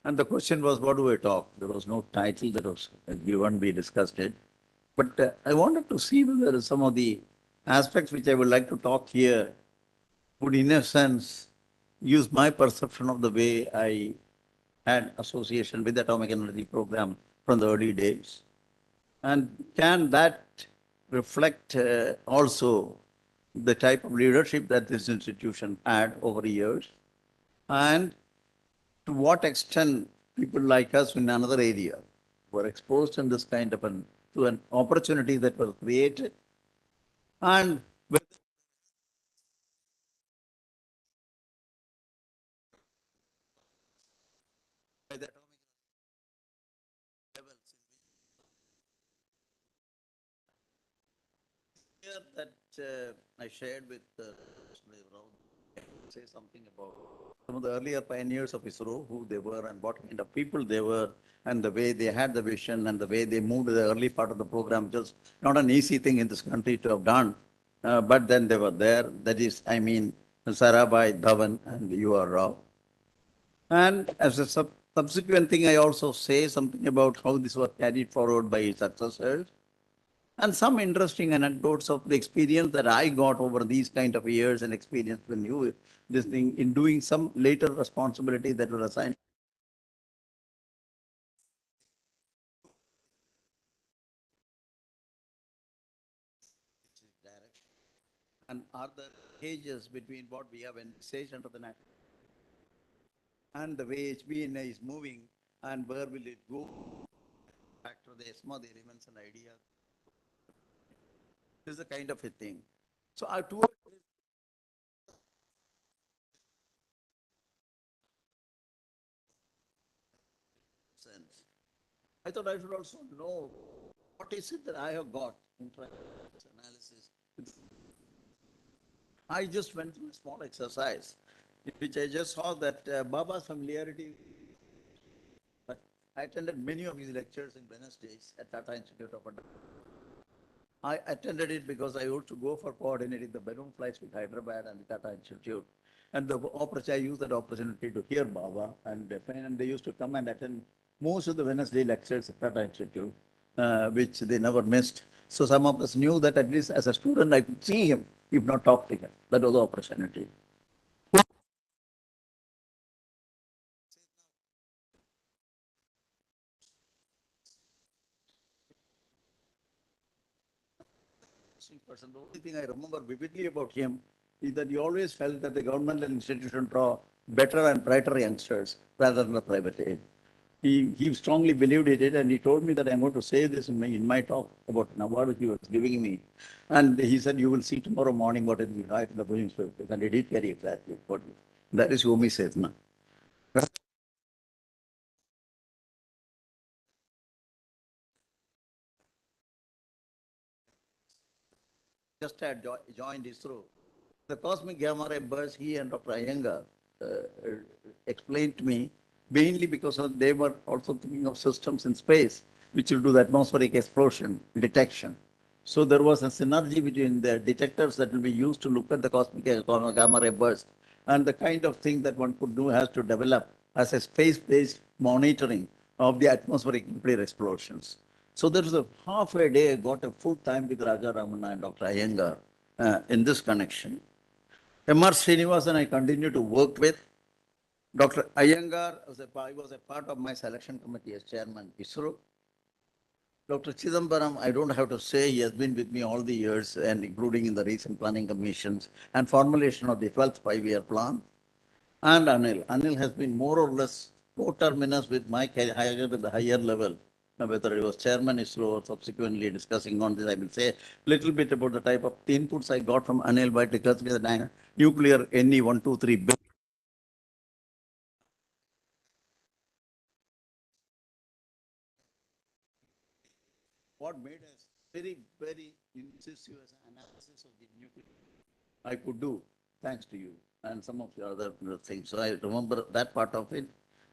And the question was, what do I talk? There was no title that was given, we discussed it. But I wanted to see whether some of the aspects which I would like to talk here would, in a sense, use my perception of the way I had association with the atomic energy program from the early days. And can that reflect also the type of leadership that this institution had over the years? And to what extent people like us in another area were exposed in this kind of to an opportunity that was created? And whether by the atomic levels here that I shared with say something about some of the earlier pioneers of ISRO, who they were and what kind of people they were, and the way they had the vision and the way they moved to the early part of the program. Just not an easy thing in this country to have done, but then they were there. That is, I mean, Sarabhai, Dhawan, and UR Rao. And as a subsequent thing, I also say something about how this was carried forward by his successors. And some interesting anecdotes of the experience that I got over these kind of years and experience when you this thing in doing some later responsibility that were assigned. And are there cages between what we have envisaged under the national and the way HBNA is moving, and where will it go? Factor the ESMA, the elements and ideas. This is a kind of a thing. So our two sense. I thought I should also know what is it that I have got in this analysis. I just went through a small exercise, in which I just saw that Baba's familiarity. But I attended many of his lectures in Wednesdays at Tata Institute of I attended it because I used to go for coordinating the balloon flights with Hyderabad and the Tata Institute. And I used that opportunity to hear Baba, and they used to come and attend most of the Wednesday lectures at Tata Institute, which they never missed. So some of us knew that at least as a student I could see him, if not talk to him. That was the opportunity. Person. The only thing I remember vividly about him is that he always felt that the government and institution draw better and brighter youngsters rather than the private aid. He strongly believed in it, and he told me that I'm going to say this in my talk about an award he was giving me. And he said, you will see tomorrow morning what it will be right in the Boeing Service. And he did carry exactly what that is Yomi Setna. Just had joined ISRO. The cosmic gamma ray burst, he and Dr. Iyengar explained to me, mainly because they were also thinking of systems in space, which will do the atmospheric explosion detection. So there was a synergy between the detectors that will be used to look at the cosmic gamma ray burst and the kind of thing that one could do has to develop as a space-based monitoring of the atmospheric nuclear explosions. So there was a half a day I got a full time with Raja Ramana and Dr. Iyengar in this connection. M.R. Srinivasan I continue to work with. Dr. Iyengar was a part of my selection committee as chairman ISRO. Dr. Chidambaram, I don't have to say, he has been with me all the years and including in the recent planning commissions and formulation of the 12th five-year plan. And Anil has been more or less coterminous with my higher with the higher level. Now, whether it was chairman ISRO or subsequently discussing on this, I will say a little bit about the type of inputs I got from Anil by discussing the nuclear NE 123. What made us very incisive analysis of the nuclear I could do, thanks to you and some of the other things. So I remember that part of it.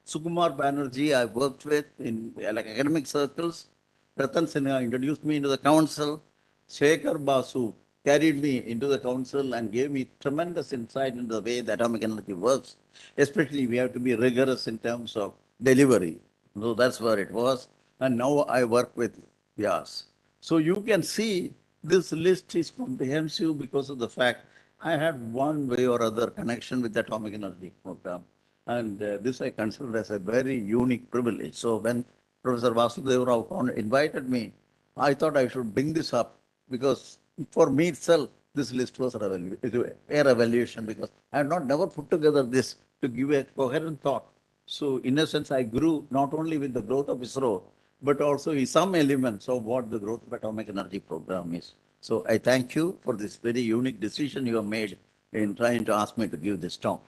Sukumar Banerjee, I worked with in like academic circles. Ratan Sinha introduced me into the council. Sekhar Basu carried me into the council and gave me tremendous insight into the way the atomic energy works. Especially, we have to be rigorous in terms of delivery. So that's where it was. And now I work with Vyas. So you can see this list is comprehensive because of the fact I had one way or other connection with the atomic energy program. And this I consider as a very unique privilege. So when Professor Vasudeva Rao invited me, I thought I should bring this up because for me itself, this list was a revolution because I had not never put together this to give a coherent thought. So in a sense, I grew not only with the growth of ISRO, but also in some elements of what the growth of atomic energy program is. So I thank you for this very unique decision you have made in trying to ask me to give this talk.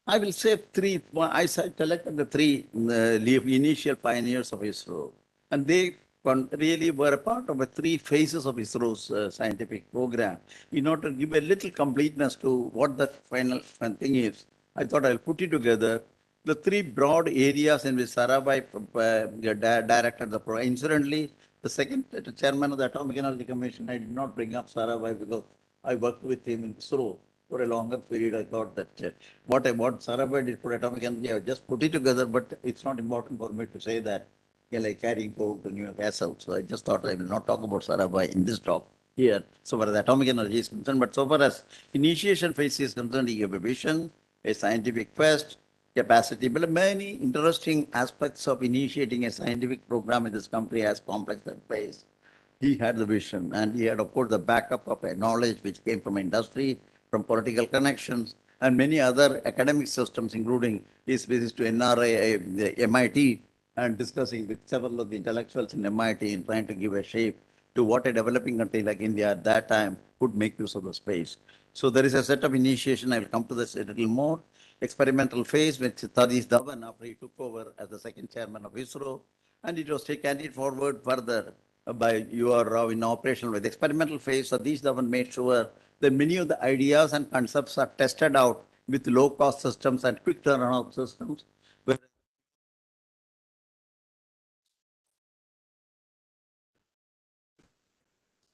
I will say three. I selected the three initial pioneers of ISRO, and they really were a part of the three phases of ISRO's scientific program. In order to give a little completeness to what the final thing is, I thought I'll put it together. The three broad areas in which Sarabhai directed the program. Incidentally, the second chairman of the Atomic Energy Commission, I did not bring up Sarabhai because I worked with him in ISRO for a longer period. I thought that what Sarabhai did for atomic energy, I just put it together, but it's not important for me to say that like carrying forward to New Castle. So I just thought I will not talk about Sarabhai in this talk here, so far as atomic energy is concerned. But so far as initiation phase is concerned, you have a vision, a scientific quest, capacity, but many interesting aspects of initiating a scientific program in this country as complex as phase. He had the vision and he had, of course, the backup of a knowledge which came from industry, from political connections, and many other academic systems, including his visits to NRA, the MIT, and discussing with several of the intellectuals in MIT in trying to give a shape to what a developing country like India at that time could make use of the space. So there is a set of initiation. I will come to this a little more. Experimental phase, which Satish Dhawan, after he took over as the second chairman of ISRO, and it was carried forward further by UR in operational with experimental phase. Satish Dhawan made sure that many of the ideas and concepts are tested out with low-cost systems and quick turnaround systems.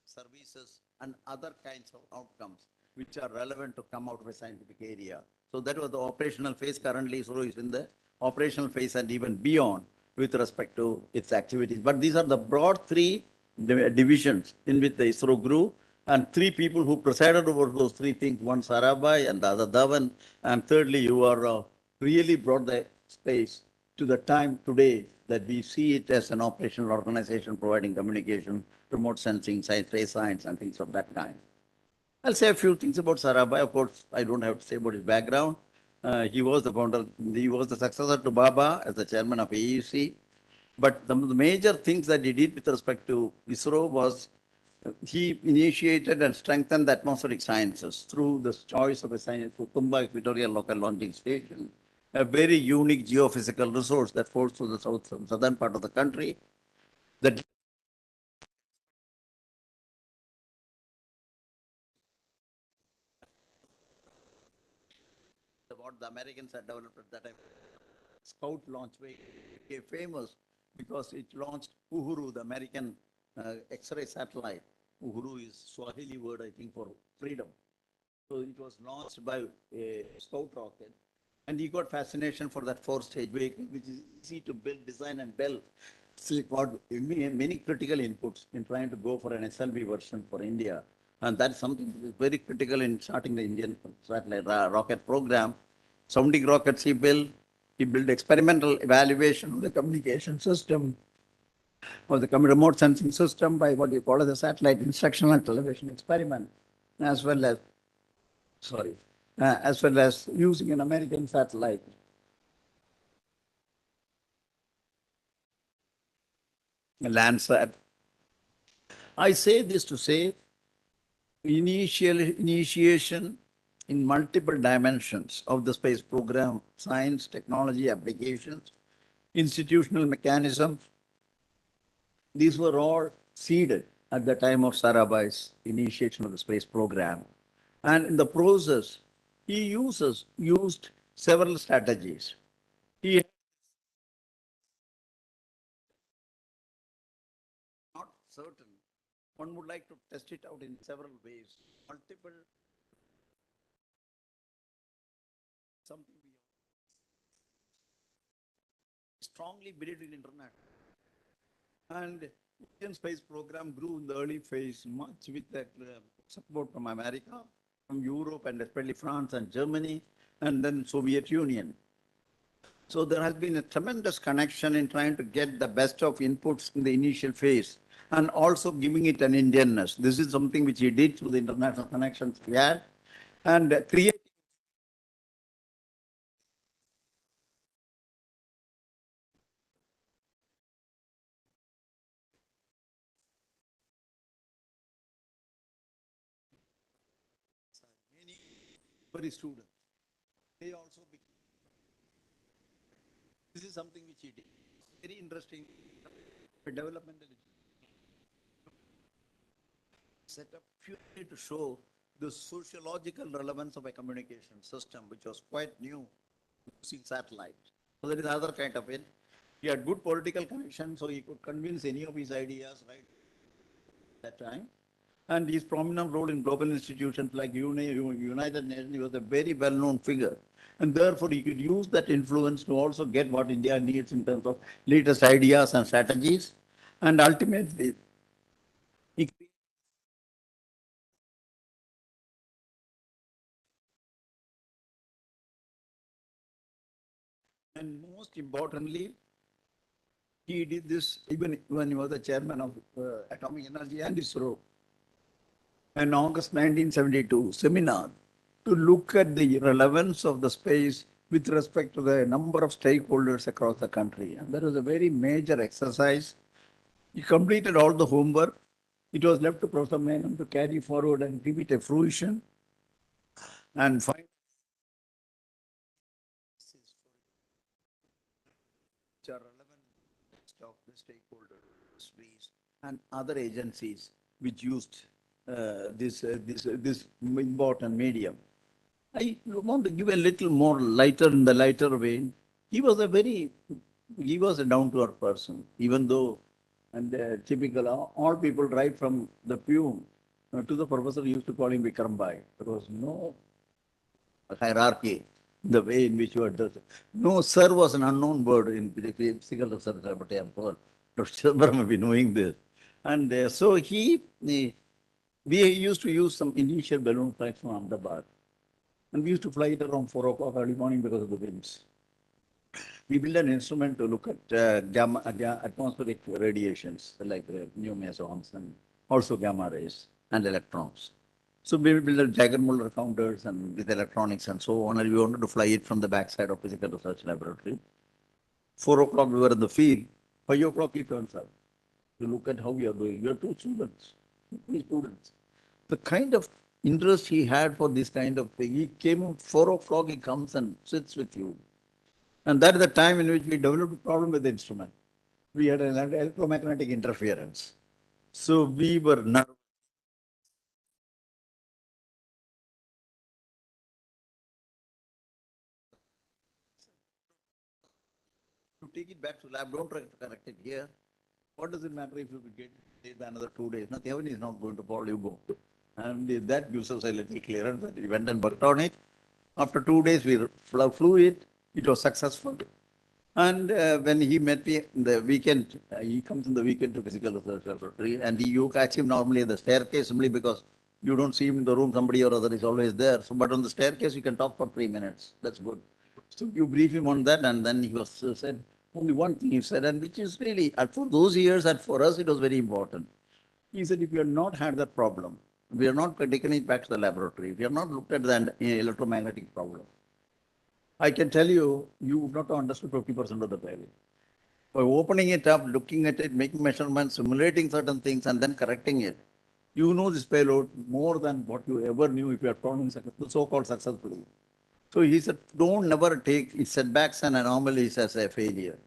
Services and other kinds of outcomes which are relevant to come out of a scientific area. So that was the operational phase. Currently, ISRO is in the operational phase and even beyond with respect to its activities. But these are the broad three divisions in which the ISRO grew, and three people who presided over those three things, one Sarabhai and the other Dhawan, and thirdly, you are really brought the space to the time today that we see it as an operational organization providing communication, remote sensing, space science, and things of that kind. I'll say a few things about Sarabhai. Of course, I don't have to say about his background. He was the founder, he was the successor to Baba as the chairman of AEC. But the major things that he did with respect to ISRO was he initiated and strengthened the atmospheric sciences through the choice of a science, Kutumba Equatorial Local Launching Station, a very unique geophysical resource that falls to the southern part of the country. That what the Americans had developed at that time. Scout launch vehicle became famous because it launched Uhuru, the American X-ray satellite. Uhuru is Swahili word, I think, for freedom. So it was launched by a scout rocket. And he got fascination for that four-stage vehicle, which is easy to build, design, and build. So it got many critical inputs in trying to go for an SLB version for India. And that's something that is very critical in starting the Indian satellite rocket program. Sounding rockets he built. He built experimental evaluation of the communication system, or the remote sensing system by what you call as the satellite instructional television experiment, as well as, as well as using an American satellite. A Landsat. I say this to say initiation in multiple dimensions of the space program, science, technology, applications, institutional mechanisms. These were all seeded at the time of Sarabhai's initiation of the space program. And in the process, he used several strategies. He not certain. One would like to test it out in several ways. Multiple, something we strongly believed in internet. And Indian space program grew in the early phase much with the support from America, from Europe, and especially France and Germany, and then Soviet Union. So there has been a tremendous connection in trying to get the best of inputs in the initial phase and also giving it an Indianness. This is something which he did through the international connections he had, and creating many for his students. They also became, this is something which he did. Very interesting developmental setup purely to show the sociological relevance of a communication system, which was quite new using satellite. So there is another kind of it. He had good political connection, so he could convince any of his ideas right at that time. And his prominent role in global institutions like United Nations, he was a very well-known figure. And therefore, he could use that influence to also get what India needs in terms of latest ideas and strategies. And ultimately, he and most importantly, he did this even when he was the chairman of Atomic Energy and Isro. In August 1972 seminar to look at the relevance of the space with respect to the number of stakeholders across the country. And that was a very major exercise. He completed all the homework. It was left to Professor Menon to carry forward and give it a fruition and find which are relevant of the stakeholders and other agencies which used this important medium. I want to give a little more lighter in the lighter vein. He was he was a down-to-earth person, even though, and typical, all people right from the Pune to the professor used to call him Vikram Bhai. There was no hierarchy, the way in which you are does. No, sir was an unknown word in the physical research laboratory. I'm told. Dr. Chidambaram may be knowing this. And so we used to use some initial balloon flights from Ahmedabad. And we used to fly it around 4 o'clock early morning because of the winds. We built an instrument to look at atmospheric radiations like new mesons and also gamma rays and electrons. So we built a Jaeger-Muller counters and with electronics and so on, and we wanted to fly it from the backside of physical research laboratory. 4 o'clock we were in the field. 5 o'clock he turns up to look at how we are doing. We are two students, three students. The kind of interest he had for this kind of thing, he came at 4 o'clock, he comes and sits with you. And that is the time in which we developed a problem with the instrument. We had an electromagnetic interference. So we were nervous. take it back to lab, don't correct it here. What does it matter if you get it another 2 days? Nothing, heaven is not going to fall, you go. And that gives us a little clearance that we went and worked on it. After 2 days, we flew it. It was successful. And when he met me in the weekend, he comes in the weekend to physical research laboratory, and you catch him normally at the staircase simply because you don't see him in the room, somebody or other is always there. So, but on the staircase, you can talk for 3 minutes. That's good. So you brief him on that, and then he was said only one thing he said, and which is really, for those years, and for us, it was very important. He said, if you have not had that problem, we have not taken it back to the laboratory, we have not looked at the electromagnetic problem, I can tell you, you would not have understood 50% of the value. By opening it up, looking at it, making measurements, simulating certain things, and then correcting it, you know this payload more than what you ever knew if you are performing so-called successfully. So he said, don't never take setbacks and anomalies as a failure.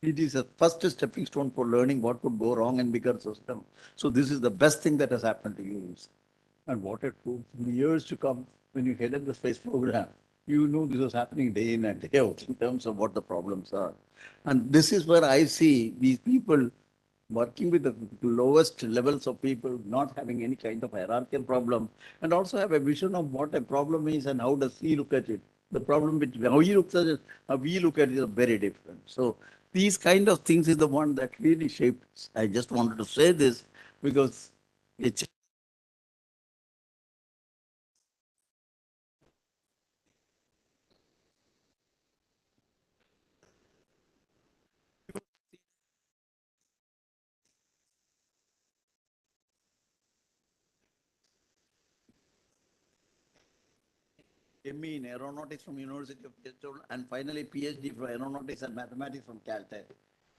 It is a first stepping stone for learning what could go wrong in bigger system. So this is the best thing that has happened to you. And what it proves in the years to come, when you head up the space program, you know this was happening day in and day out in terms of what the problems are. And this is where I see these people working with the lowest levels of people, not having any kind of hierarchical problem, and also have a vision of what a problem is and how does he look at it. The problem which how he looks at it, how we look at it is very different. So these kind of things is the one that really shapes. I just wanted to say this because it's ME in aeronautics from University of Bristol, and finally PhD from aeronautics and mathematics from Caltech.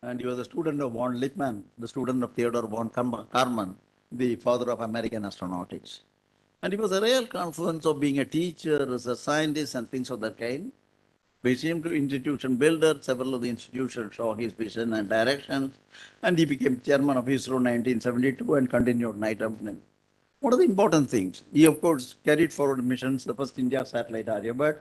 And he was a student of von Lippmann, the student of Theodor von Karman, the father of American astronautics. And he was a real confluence of being a teacher, as a scientist, and things of that kind. We came to institution builder, several of the institutions saw his vision and direction, and he became chairman of Isro 1972 and continued night afternoon. What are the important things? He, of course, carried forward missions, the first India satellite Aryabhat,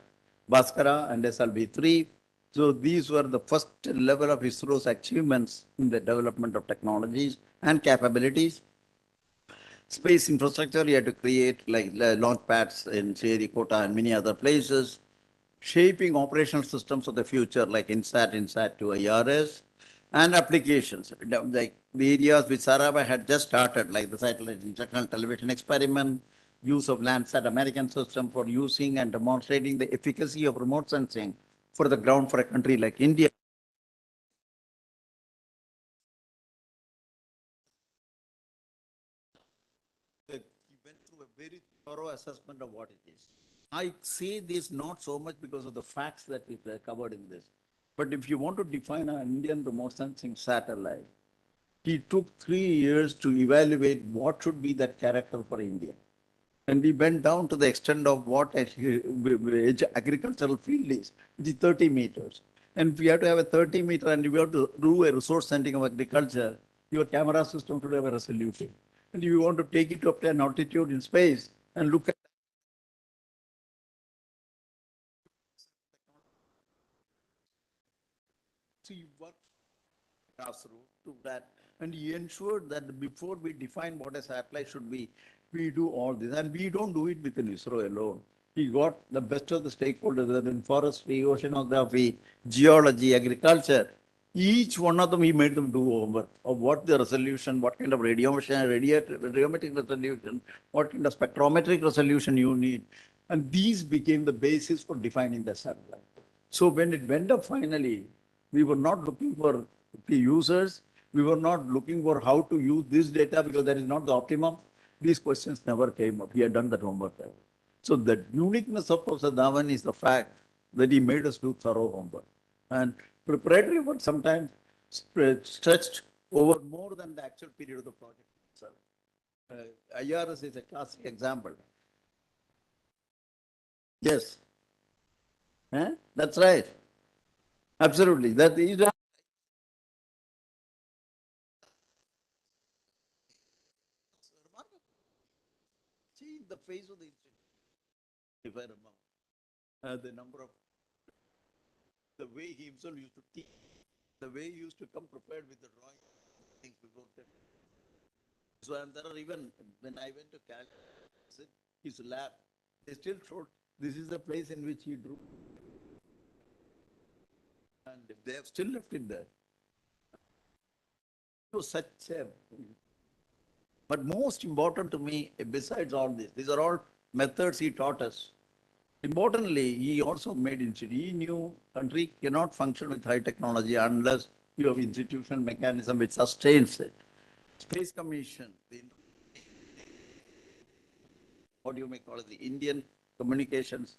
Bhaskara, and SLV-3. So these were the first level of ISRO's achievements in the development of technologies and capabilities. Space infrastructure, he had to create like launch pads in Sriharikota and many other places, shaping operational systems of the future like INSAT to IRS, and applications, like the areas which Sarabha had just started, like the satellite instructional television experiment, use of Landsat American system for using and demonstrating the efficacy of remote sensing for the ground for a country like India. He went through a very thorough assessment of what it is. I say this not so much because of the facts that is covered in this, but if you want to define an Indian remote sensing satellite, he took 3 years to evaluate what should be that character for India. And we went down to the extent of what agricultural field is, which is 30 meters. And if you have to have a 30 meter and you have to do a resource sensing of agriculture, your camera system should have a resolution. And if you want to take it up to an altitude in space and look at so you work grassroots to that, and he ensured that before we define what a satellite should be, we do all this, and we don't do it within ISRO alone. He got the best of the stakeholders, that in forestry, oceanography, geology, agriculture. Each one of them, he made them do homework of what the resolution, what kind of radiometric resolution, what kind of spectrometric resolution you need. And these became the basis for defining the satellite. So when it went up finally, we were not looking for the users. We were not looking for how to use this data because that is not the optimum. These questions never came up. He had done that homework. So the uniqueness of Professor Dhawan is the fact that he made us do thorough homework. And preparatory work sometimes stretched over more than the actual period of the project itself. IRS is a classic example. Yes. That's right. Absolutely. That is change the face of the institute, if I remember. The number of, the way he himself used to teach. The way he used to come prepared with the drawing things before that. So, and there are even, when I went to Calcutta, his lab, they still showed, this is the place in which he drew. And they have still left it there. It was such a, but most important to me, besides all this, these are all methods he taught us. Importantly, he also made institute. He knew country cannot function with high technology unless you have institutional mechanism which sustains it. Space Commission, what you may call it, the Indian Communications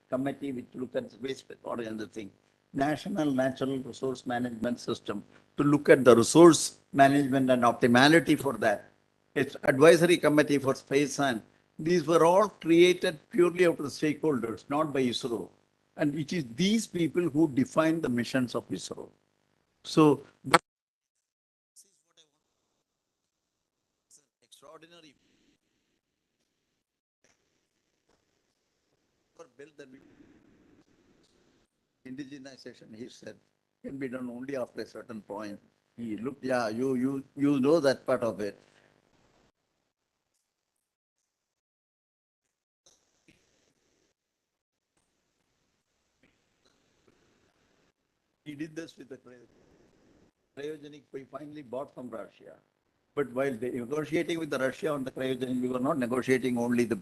Committee, which look at space technology and the thing. National Natural Resource Management System to look at the resource management and optimality for that. It's advisory committee for space science. These were all created purely out of the stakeholders, not by ISRO. And it is these people who define the missions of ISRO. So this is what I want. It's an extraordinary build that indigenization, he said, can be done only after a certain point. He looked, yeah, you know that part of it. He did this with the cryogenic we finally bought from Russia. But while negotiating with the Russia on the cryogenic, we were not negotiating only the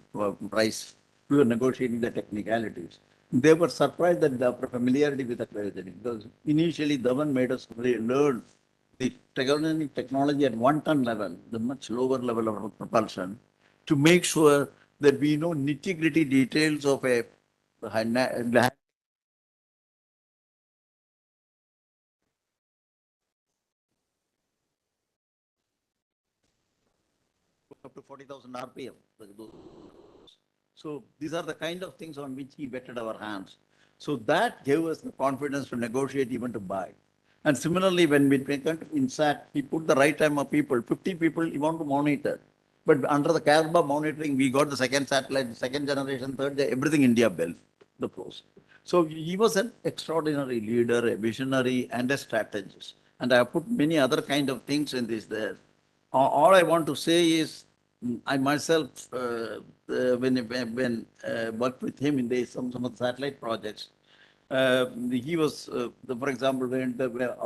price. We were negotiating the technicalities. They were surprised at the familiarity with the cryogenic because initially Dhawan made us learn the cryogenic technology at 1 ton level, the much lower level of propulsion, to make sure that we know nitty-gritty details of a up to 40,000 RPM. So these are the kind of things on which he wetted our hands. So that gave us the confidence to negotiate, even to buy. And similarly, when we went to INSAT, he put the right time of people, 50 people he want to monitor. But under the CARBA monitoring, we got the second satellite, second generation, everything India built, the post. So he was an extraordinary leader, a visionary, and a strategist. And I have put many other kind of things in this there. All I want to say is, I myself, when worked with him in some of the satellite projects, he was, for example, when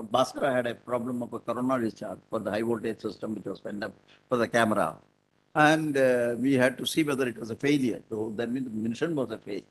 Basu had a problem of a corona discharge for the high voltage system, which was penned up for the camera. And we had to see whether it was a failure. So that means the mission was a failure.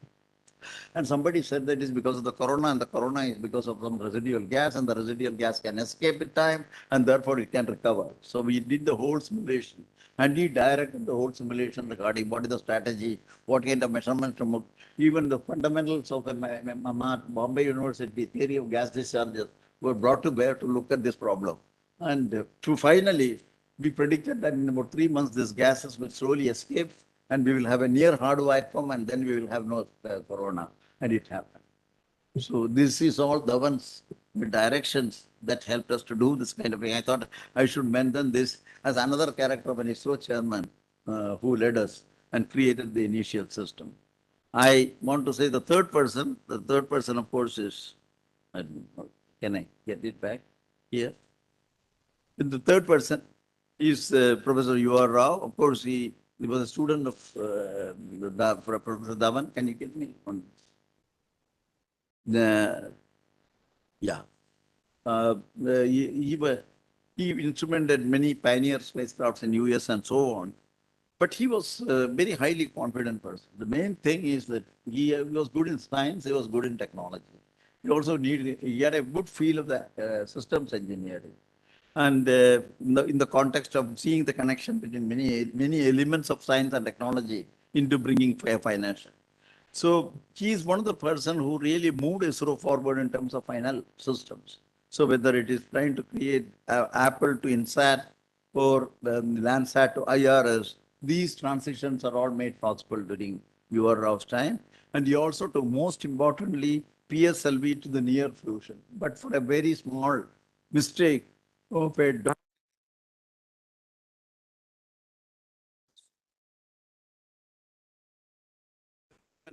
And somebody said that is because of the corona, and the corona is because of some residual gas, and the residual gas can escape in time, and therefore it can recover. So we did the whole simulation, and he directed the whole simulation regarding what is the strategy, what kind of measurements to make. Even the fundamentals of Bombay University theory of gas discharges were brought to bear to look at this problem. And to finally, we predicted that in about 3 months, these gases will slowly escape, and we will have a near hard vacuum, and then we will have no corona. And it happened. So this is all Dhawan's directions that helped us to do this kind of thing. I thought I should mention this as another character of an ISRO chairman who led us and created the initial system. I want to say the third person, of course, is, I don't know, can I get it back here? The third person is Professor U.R. Rao. Of course, he was a student of Professor Dhawan. Can you get me on? Yeah. He instrumented many pioneer spacecrafts in US and so on. But he was a very highly confident person. The main thing is that he was good in science, he was good in technology. He had a good feel of the systems engineering. And in the context of seeing the connection between many elements of science and technology into bringing financial. So he is one of the person who really moved ISRO forward in terms of final systems. So whether it is trying to create Apple to INSAT or Landsat to IRS, these transitions are all made possible during your Rao's time. And he also took, most importantly, PSLV to the near fusion, but for a very small mistake of a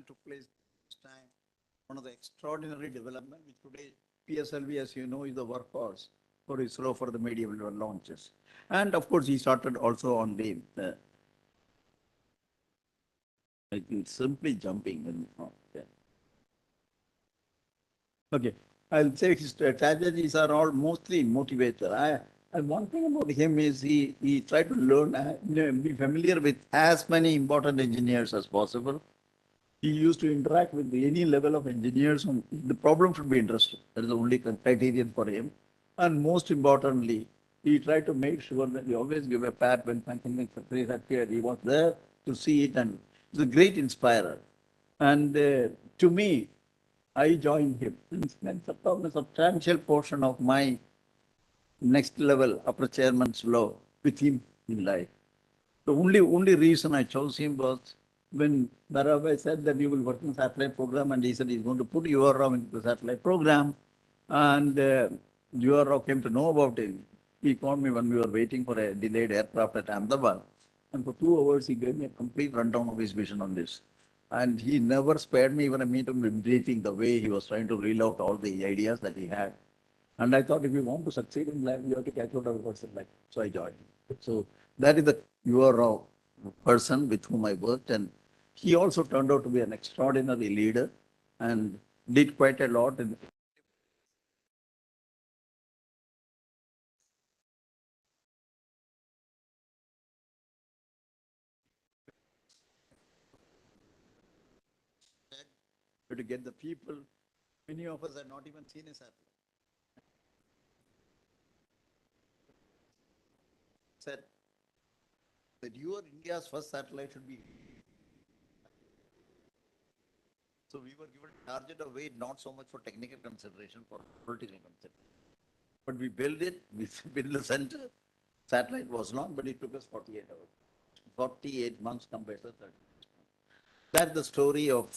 took place this time. One of the extraordinary development, which today PSLV, as you know, is the workhorse for ISRO for the medium level launches. And of course, he started also on the, I think simply jumping. Yeah. Okay, I'll say his strategies are all mostly motivator. And one thing about him is he tried to learn, be familiar with as many important engineers as possible. He used to interact with any level of engineers. The problem should be interesting. That is the only criterion for him. And most importantly, he tried to make sure that he always give a pat when something secretary appeared. He was there to see it, and he's a great inspirer. And to me, I joined him and spent a substantial portion of my next level upper chairman's law with him in life. The only reason I chose him was when Barabai said that you will work in satellite program, and he said he's going to put URO into the satellite program, and URO came to know about it. He called me when we were waiting for a delayed aircraft at Ahmedabad, and for 2 hours he gave me a complete rundown of his vision on this. And he never spared me even a minute of briefing the way he was trying to reel out all the ideas that he had. And I thought if you want to succeed in life, you have to catch out of a person like. So I joined. So that is the URO person with whom I worked. And he also turned out to be an extraordinary leader and did quite a lot. To get the people, many of us had not even seen a satellite. Said that you are India's first satellite should be. So we were given target of weight, not so much for technical consideration, for political consideration. But we built it, we built the center. Satellite was long, but it took us 48 hours. 48 months compared to 30. That's the story of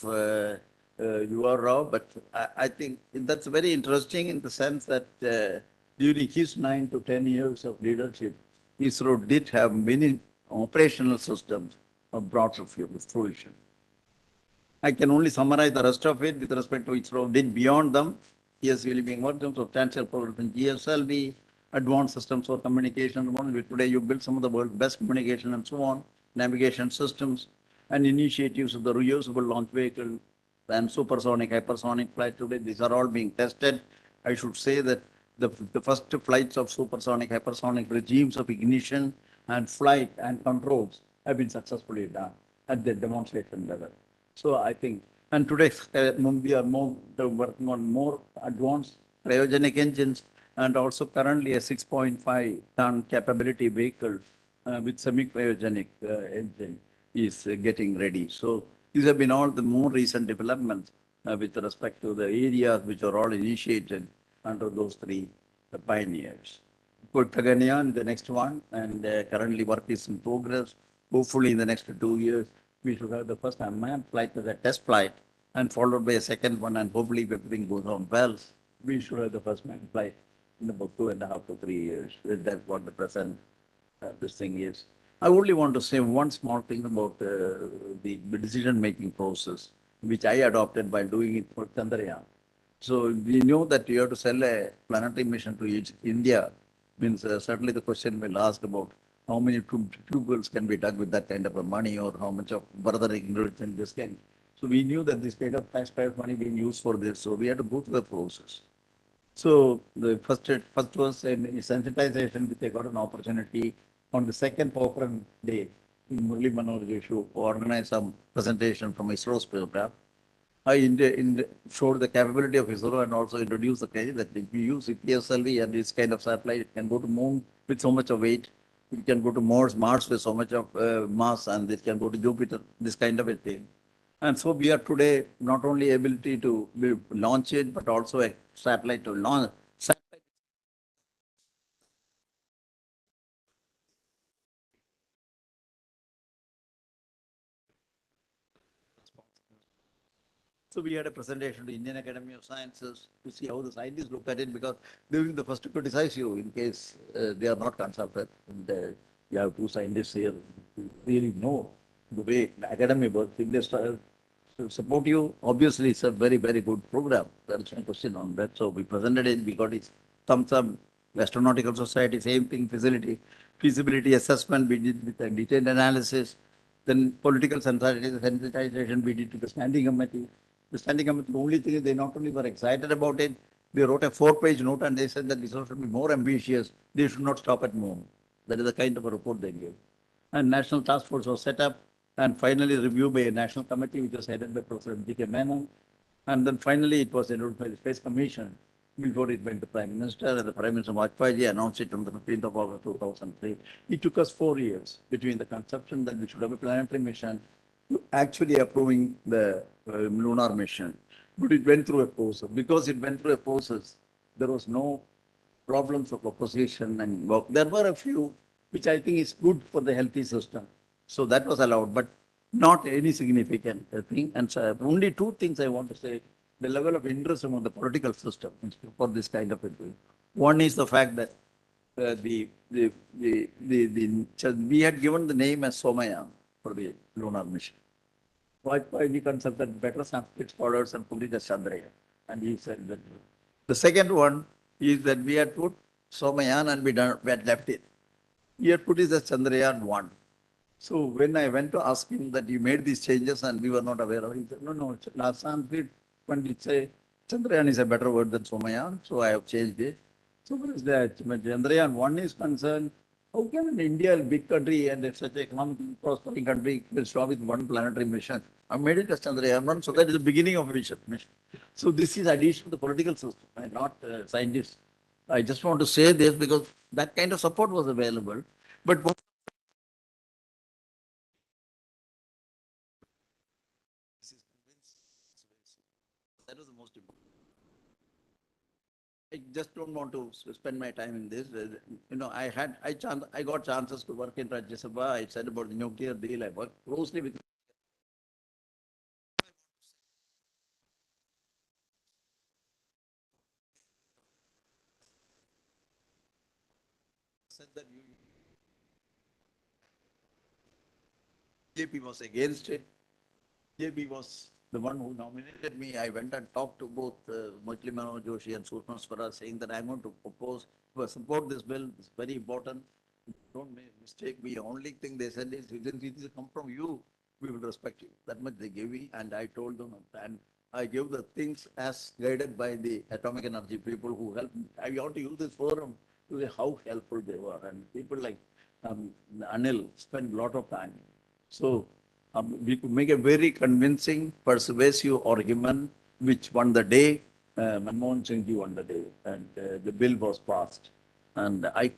URO, but I think that's very interesting in the sense that during his 9 to 10 years of leadership, ISRO did have many operational systems of brought to fruition. I can only summarize the rest of it with respect to ISRO did beyond them. He has really been working substantial progress in GSLV, advanced systems for communication. Today you build some of the world's best communication and so on, navigation systems, and initiatives of the reusable launch vehicle and supersonic, hypersonic flight today. These are all being tested. I should say that the first flights of supersonic, hypersonic regimes of ignition and flight and controls have been successfully done at the demonstration level. So I think, and today we are working on more advanced cryogenic engines, and also currently a 6.5 ton capability vehicle with semi-cryogenic engine is getting ready. So these have been all the more recent developments with respect to the areas which are all initiated under those three pioneers. Put Pagania, the next one, and currently work is in progress. Hopefully in the next 2 years, we should have the first unmanned flight as a test flight, and followed by a second one, and hopefully if everything goes on well, we should have the first manned flight in about 2.5 to 3 years. That's what the present this thing is. I only want to say one small thing about the decision-making process, which I adopted by doing it for Chandrayaan. So we know that you have to sell a planetary mission to India, means certainly the question will ask about how many tubes can be dug with that kind of a money, or how much of further ignorance in this kind. So we knew that this kind of taxpayers' money being used for this, so we had to go through the process. So the first was in sensitization, which I got an opportunity on the second Pokhran day in Murli Manohar Joshi to organize some presentation from ISRO's program. I showed the capability of ISRO and also introduced the case that if you use PSLV and this kind of satellite, it can go to moon with so much of weight. It can go to Mars with so much of mass, and it can go to Jupiter, this kind of a thing. And so we are today not only ability to launch it, but also a satellite to launch. So we had a presentation to Indian Academy of Sciences to see how the scientists look at it, because they will be the first to criticize you in case they are not consulted. And you have two scientists here who really know the way the academy works. If they to support you. Obviously, it's a very, very good program. There's no question on that. So we presented it, we got it thumbs up. Astronautical Society, same thing, feasibility assessment, we did with a detailed analysis. Then political sensitization, we did to the standing committee. The standing committee, the only thing is they not only were excited about it, they wrote a 4-page note and they said that this should be more ambitious. They should not stop at moon. That is the kind of a report they gave. And national task force was set up and finally reviewed by a national committee, which was headed by Professor G.K. Menon. And then finally it was enrolled by the Space Commission before it went to Prime Minister, and the Prime Minister Vajpayee announced it on the 15th of August 2003. It took us 4 years between the conception that we should have a planetary mission to actually approving the lunar mission. But it went through a process. Because it went through a process, there was no problems of opposition and work. There were a few which I think is good for the healthy system. So that was allowed, but not any significant thing. And so only two things I want to say. The level of interest among the political system for this kind of a thing. One is the fact that we had given the name as Somaya for the lunar mission. Vajpayee consulted better Sanskrit scholars and put it as Chandrayaan. And he said that. The second one is that we had put Somayan and we had left it. He had put it as Chandrayaan 1. So when I went to ask him that you made these changes and we were not aware of it, he said, no, last Sanskrit Pandit say Chandrayaan is a better word than Somayan, so I have changed it. So what is that? When Chandrayaan 1 is concerned, how can an India, a big country and such an economically prospering country, will stop with one planetary mission? I made it as Chandrayaan 1, so that is the beginning of a mission. So this is addition to the political system, and not scientists. I just want to say this because that kind of support was available. But that was the most important. I just don't want to spend my time in this. I got chances to work in Rajya Sabha. I said about the nuclear deal. I worked closely with. Said that BJP was against it. JB was the one who nominated me. I went and talked to both Murali Manohar Joshi and Sushma Swaraj, saying that I'm going to support this bill. It's very important. Don't make mistake. The only thing they said is, since it has come from you, we will respect you. That much they gave me, and I told them, and I gave the things as guided by the atomic energy people who helped me. I want to use this forum to say how helpful they were, and people like Anil spent a lot of time. So we could make a very convincing, persuasive argument, which won the day. Manmohan Singh ji won the day, and the bill was passed. And I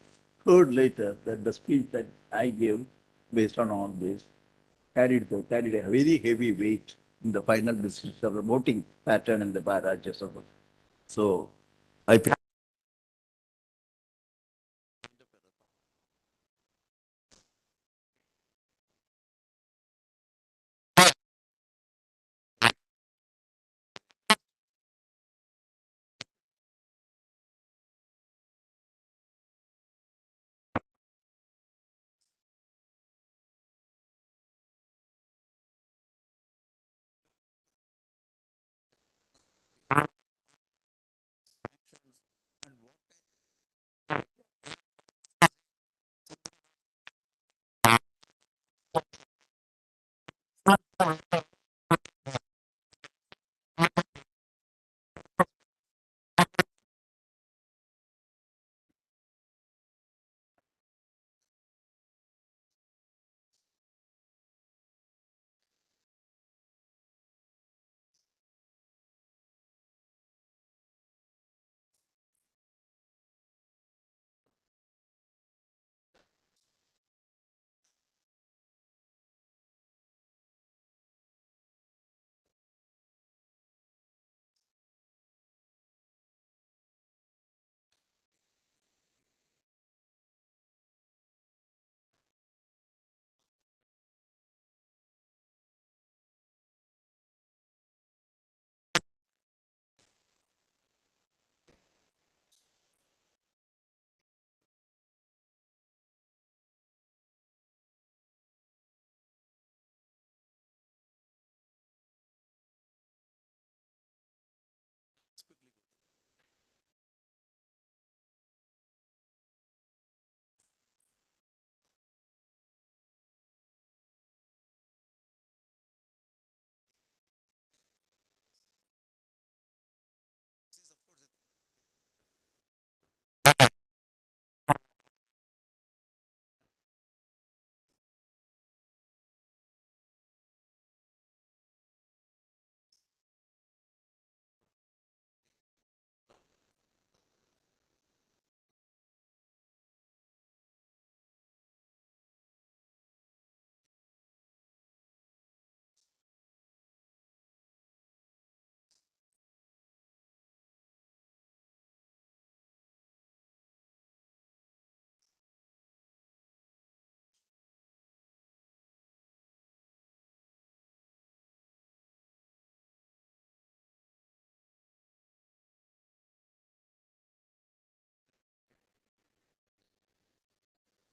heard later that the speech that I gave, based on all this, carried a very heavy weight in the final decision of the voting pattern in the Rajya Sabha. So I think.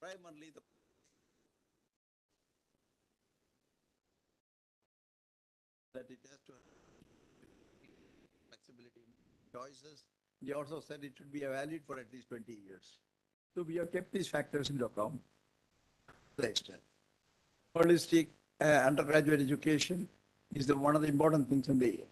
primarily the that it has to have flexibility choices. They also said it should be valid for at least 20 years. So we have kept these factors into account. To the extent. Holistic undergraduate education is one of the important things in the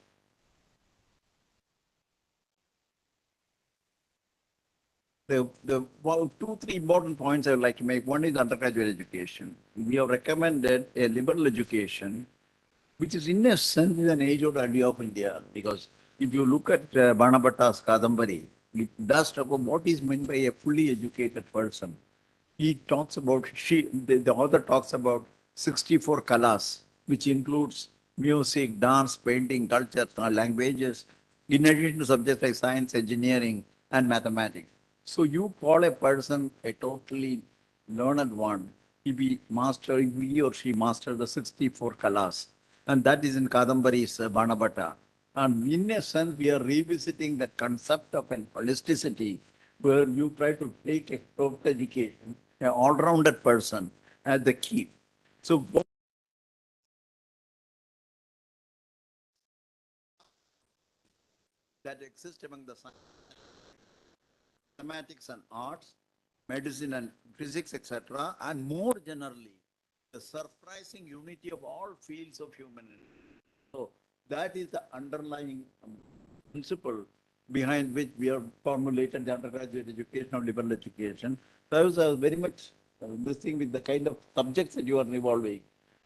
well, two, three important points I would like to make. One is undergraduate education. We have recommended a liberal education, which is in a sense is an age-old idea of India. Because if you look at Banabhatta's Kadambari, it does talk about what is meant by a fully educated person. He talks about, the author talks about 64 kalas, which includes music, dance, painting, culture, languages, in addition to subjects like science, engineering, and mathematics. So you call a person a totally learned one if if he or she master the 64 kalas. And that is in Kadambari's Banabhatta. And in a sense, we are revisiting the concept of an holisticity where you try to take a total education, an all-rounded person as the key. So what that exists among the mathematics and arts, medicine and physics, etc., and more generally, the surprising unity of all fields of humanity. So that is the underlying principle behind which we have formulated the undergraduate education or liberal education. So I was very much this thing with the kind of subjects that you are revolving,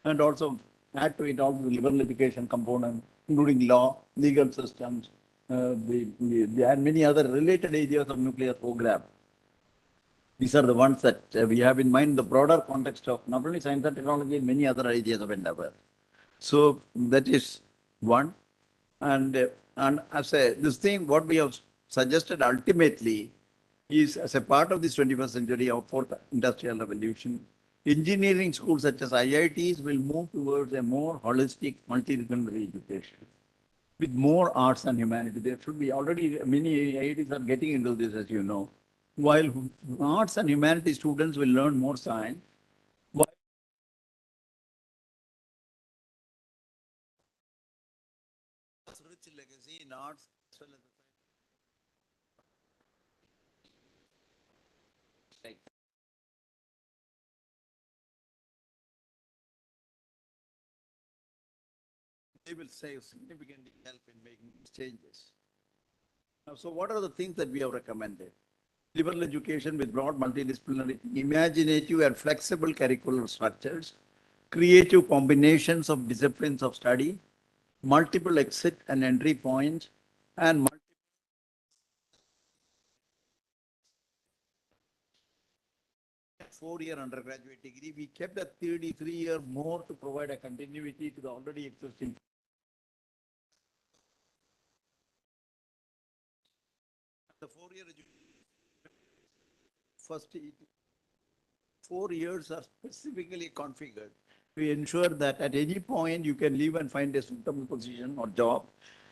and also add to it all the liberal education component, including law, legal systems, and many other related areas of nuclear program. These are the ones that we have in mind, the broader context of not only science and technology, many other areas of endeavor. So that is one. And as this thing, what we have suggested ultimately is as a part of this 21st century or fourth industrial revolution, engineering schools such as IITs will move towards a more holistic, multidisciplinary education with more arts and humanities. There should be already many IITs are getting into this, as you know. While arts and humanities students will learn more science, while rich legacy in arts as well as the they will save significantly help in making these changes. Now, so what are the things that we have recommended? Liberal education with broad multidisciplinary, imaginative and flexible curricular structures, creative combinations of disciplines of study, multiple exit and entry points, and multiple 4-year undergraduate degree. We kept a 33-year more to provide a continuity to the already existing. The 4-year education, first 4 years are specifically configured to ensure that at any point you can leave and find a suitable position or job,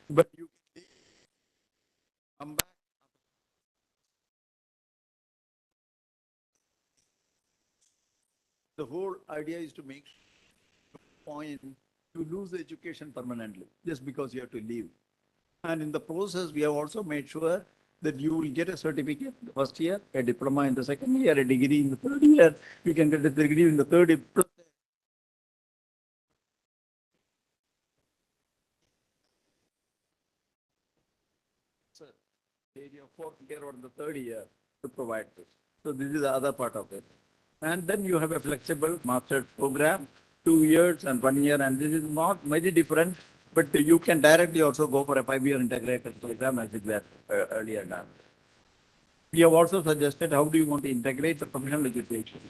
but you can come back. The whole idea is to make point to lose the education permanently just because you have to leave. And in the process, we have also made sure that you will get a certificate in the first year, a diploma in the second year, a degree in the third year. You can get a degree in the third year. Area of fourth year or the third year to provide this. So this is the other part of it. And then you have a flexible master's program, 2 years and 1 year, and this is not very different, but you can directly also go for a 5-year integrated program as it was earlier done. We have also suggested how do you want to integrate the professional education.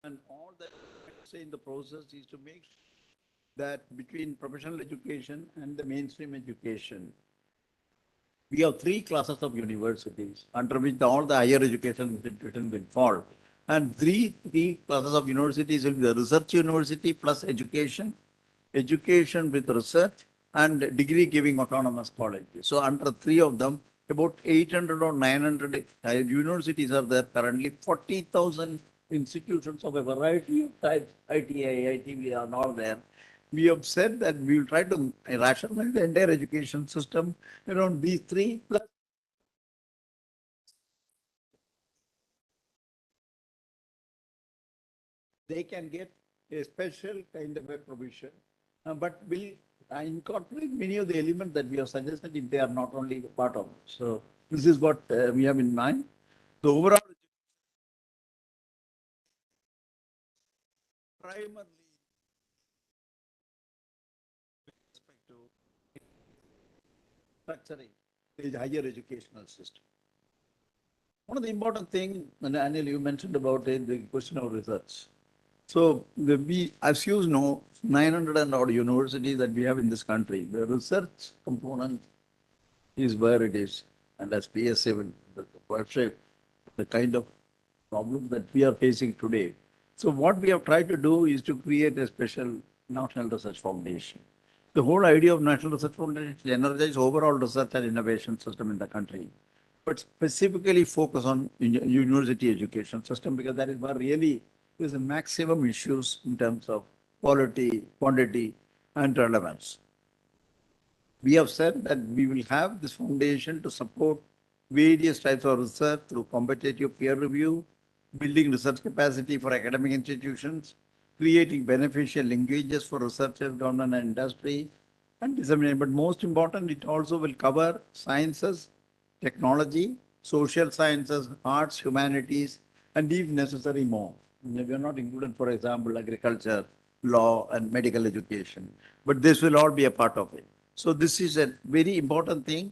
And all that I say in the process is to make that between professional education and the mainstream education, we have 3 classes of universities under which all the higher education institutions will fall. And three classes of universities will be the research university plus education, education with research, and degree giving autonomous colleges. So under three of them, about 800 or 900 universities are there currently. 40,000 institutions of a variety of types, ITI, ITV are all there. We have said that we will try to rationalize the entire education system around these three, plus they can get a special kind of a provision, but will incorporate many of the elements that we have suggested if they are not only a part of it. So this is what we have in mind. The overall primarily with respect to structuring the higher educational system. One of the important things, and Anil, you mentioned about it, the question of research. So as you know, 900 and odd universities that we have in this country, the research component is where it is. And as PSA will worship the kind of problem that we are facing today. So what we have tried to do is to create a special National Research Foundation. The whole idea of National Research Foundation is to energize overall research and innovation system in the country, but specifically focus on university education system, because that is where really is the maximum issues in terms of quality, quantity, and relevance. We have said that we will have this foundation to support various types of research through competitive peer review, building research capacity for academic institutions, creating beneficial linkages for researchers, government, and industry, and disseminate. But most important, it also will cover sciences, technology, social sciences, arts, humanities, and if necessary, more. We are not included, for example, agriculture, law, and medical education, but this will all be a part of it. So this is a very important thing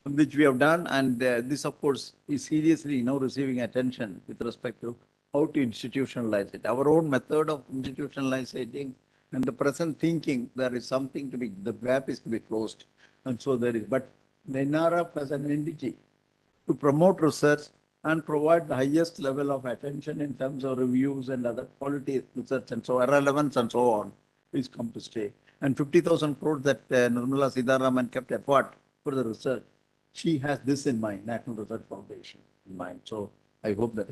which we have done, and this, of course, is seriously now receiving attention with respect to how to institutionalize it. Our own method of institutionalizing and the present thinking, there is something to be, the gap is to be closed. And so there is, but the NRF as an entity to promote research and provide the highest level of attention in terms of reviews and other quality research and so relevance and so on is come to stay. And 50,000 crores that Nirmala Sitharaman kept apart for the research, she has this in mind, National Research Foundation in mind. So I hope that.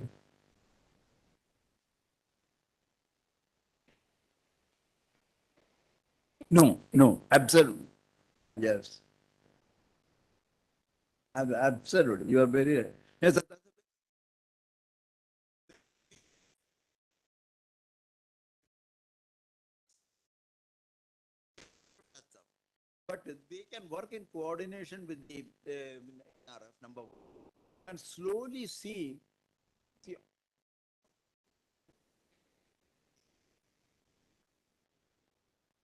No, no, absolutely. Yes. Absolutely. You are very right. Yes, but they can work in coordination with the NRF, number one, and slowly see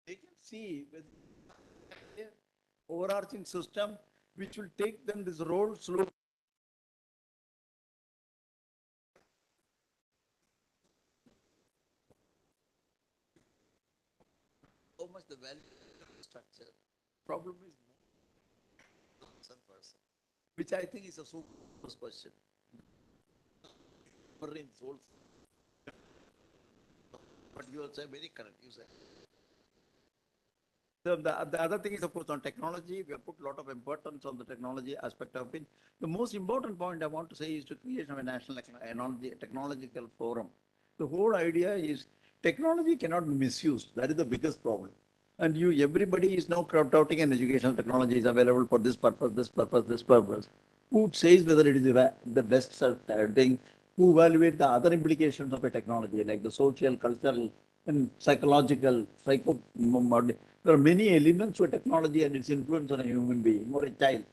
they can see with the overarching system which will take them this role slowly. How much the value structure problem is some person, which I think is a super question. But you are very correct. You said. The other thing is, of course, on technology. We have put a lot of importance on the technology aspect of it. The most important point I want to say is to create a national technological forum. The whole idea is technology cannot be misused. That is the biggest problem. And everybody is now touting an educational technology is available for this purpose, this purpose, this purpose. Who says whether it is the best thing? Who evaluate the other implications of a technology, like the social, cultural, and psychological, there are many elements to a technology and its influence on a human being or a child.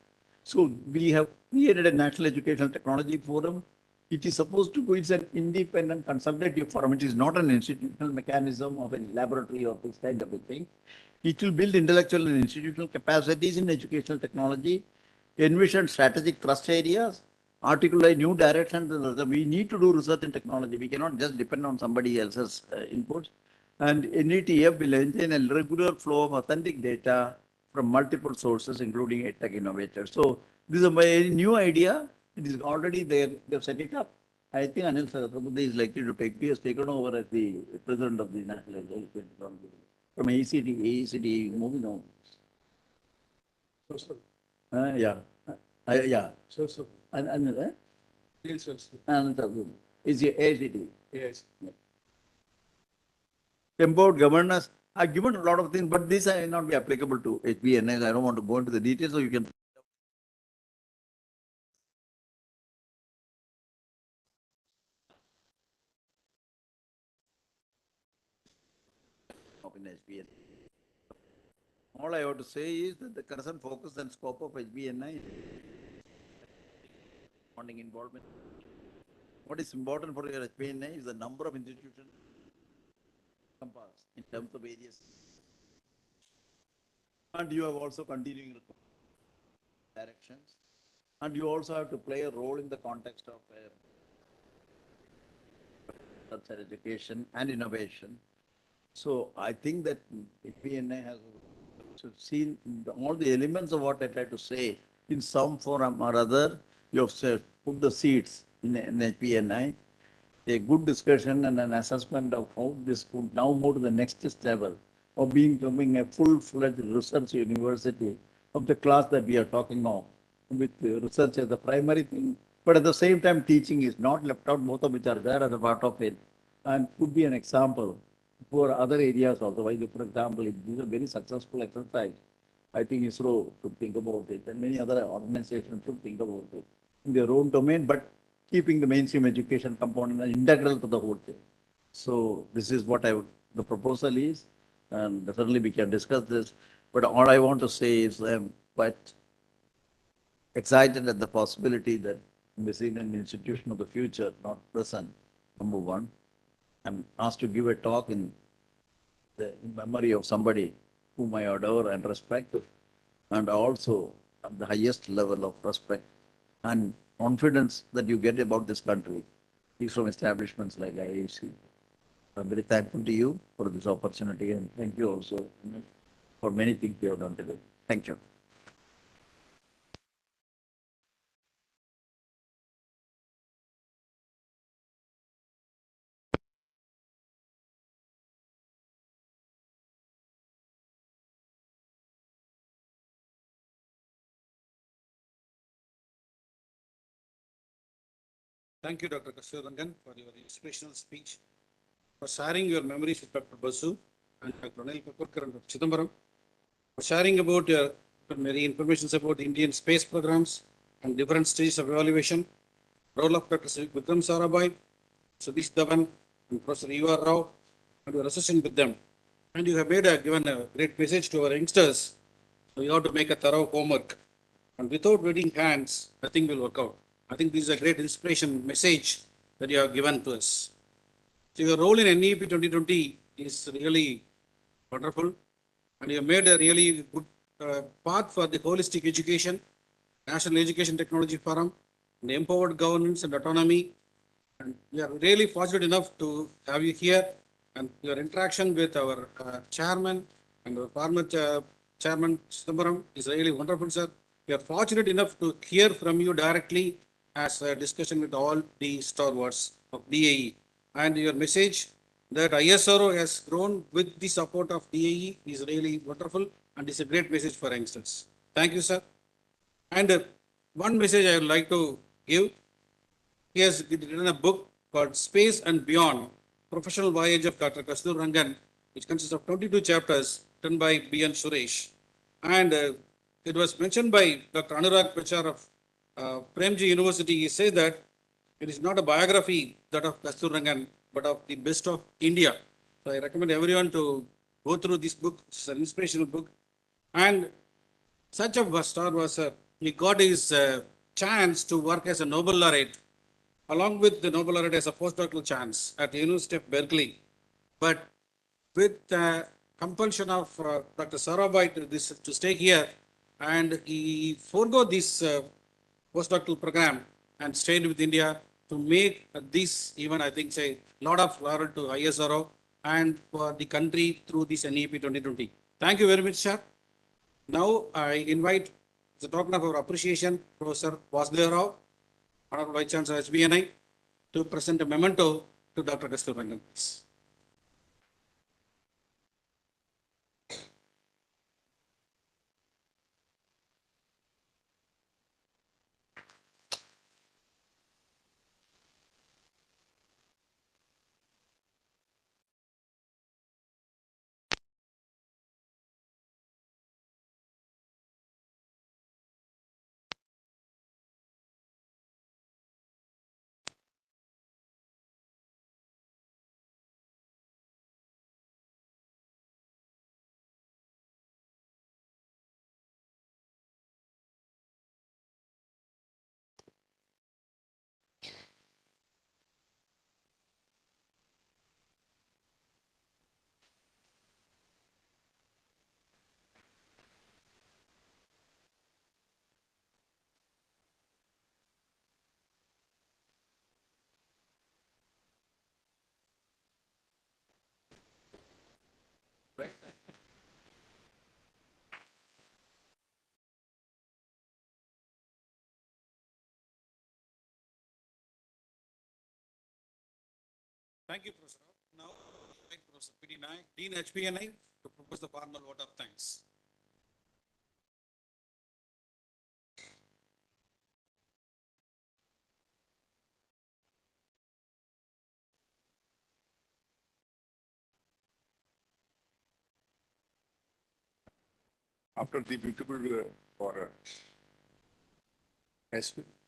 So we have created a National Educational Technology Forum. It is supposed to be, it's an independent consultative forum. It is not an institutional mechanism of a laboratory or this kind of a thing. It will build intellectual and institutional capacities in educational technology, envision strategic thrust areas, articulate new directions. We need to do research in technology. We cannot just depend on somebody else's inputs. And NETF will maintain a regular flow of authentic data from multiple sources, including tech innovators. So this is a very new idea. It is already there. They have set it up. I think Anil Sahasrabudhe is likely to take. He has taken over as the president of the National Education from AECD moving on. Yeah. Yeah. So, so, And yes, sir. is your ACT. Yes. Empowered governance. I've given a lot of things, but these may not be applicable to HBNS. I don't want to go into the details, so you can. In HBN. All I have to say is that the current focus and scope of HBNI funding involvement. What is important for your HBNI is the number of institutions in terms of areas. And you have also continuing directions. And you also have to play a role in the context of research, education and innovation. So I think that PNA has seen all the elements of what I tried to say in some form or other. You have put the seeds in PNI, a good discussion and an assessment of how this could now move to the next level of becoming a full-fledged research university of the class that we are talking of, with research as the primary thing. But at the same time, teaching is not left out, both of which are there as a part of it, and could be an example for other areas also. For example, if this is a very successful exercise, I think Isro should think about it, and many other organizations should think about it in their own domain, but keeping the mainstream education component integral to the whole thing. So this is what the proposal is, and certainly we can discuss this. But all I want to say is I'm quite excited at the possibility that this is an institution of the future, not present, number one. I'm asked to give a talk in memory of somebody whom I adore and respect, and also at the highest level of respect and confidence that you get about this country is from establishments like IAC. I'm very thankful to you for this opportunity, and thank you also for many things you have done today. Thank you. Thank you, Dr. Kasturbangan, for your inspirational speech, for sharing your memories with Dr. Basu and Dr. Anil Kapoorkar and Dr. Chidambaram, for sharing about your many information about Indian space programs and different stages of evaluation, role of Dr. Vikram Sarabhai, Satish Dhawan, and Professor U.R. Rao, and your association with them. And you have given a great message to our youngsters. So you have to make a thorough homework. And without wetting hands, nothing will work out. I think this is a great inspiration message that you have given to us. So your role in NEP 2020 is really wonderful. And you have made a really good path for the holistic education, National Education Technology Forum, and empowered governance and autonomy. And we are really fortunate enough to have you here, and your interaction with our chairman and our former chairman Chidambaram is really wonderful, sir. We are fortunate enough to hear from you directly as a discussion with all the stalwarts of DAE. And your message that ISRO has grown with the support of DAE is really wonderful, and it's a great message for youngsters. Thank you, sir. And one message I would like to give. He has written a book called Space and Beyond, Professional Voyage of Dr. Kasturbangan, which consists of 22 chapters written by B.N. Suresh. And it was mentioned by Dr. Anurag Pachar of Premji University. He said that it is not a biography that of Kasturbangan, but of the best of India. So I recommend everyone to go through this book. It's an inspirational book. And such a star was, he got his chance to work as a Nobel laureate, along with the Nobel laureate as a postdoctoral chance at the University of Berkeley. But with the compulsion of Dr. Sarabhai to stay here, and he forego this postdoctoral program and stayed with India to make this even, I think, say, lot of laurel to ISRO and for the country through this NEP 2020. Thank you very much, sir. Now I invite the token of our appreciation, Professor Vasudeva Rao, Honorable Vice Chancellor HBNI, to present a memento to Dr. Kasturbangan. Thank you, Professor. Now, I invite Professor P.D. Naik, Dean HPNI, to propose the formal vote of thanks. After the beautiful or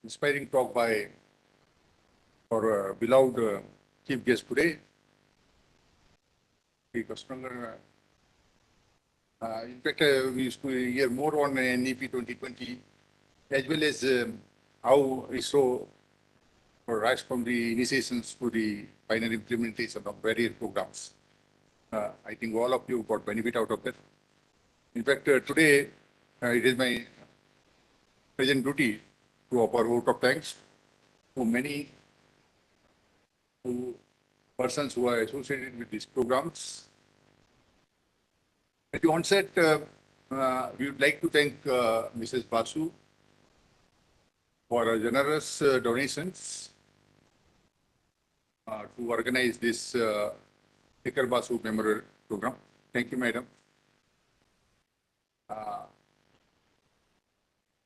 inspiring talk by our beloved chief guest today, the customer. In fact, we used to hear more on NEP 2020, as well as how ISRO rise from the initiations to the final implementation of various programs. I think all of you got benefit out of that. In fact, today it is my present duty to offer vote of thanks to many persons who are associated with these programs. At the onset, we would like to thank Mrs. Basu for her generous donations to organize this Sekhar Basu Memorial Program. Thank you, Madam.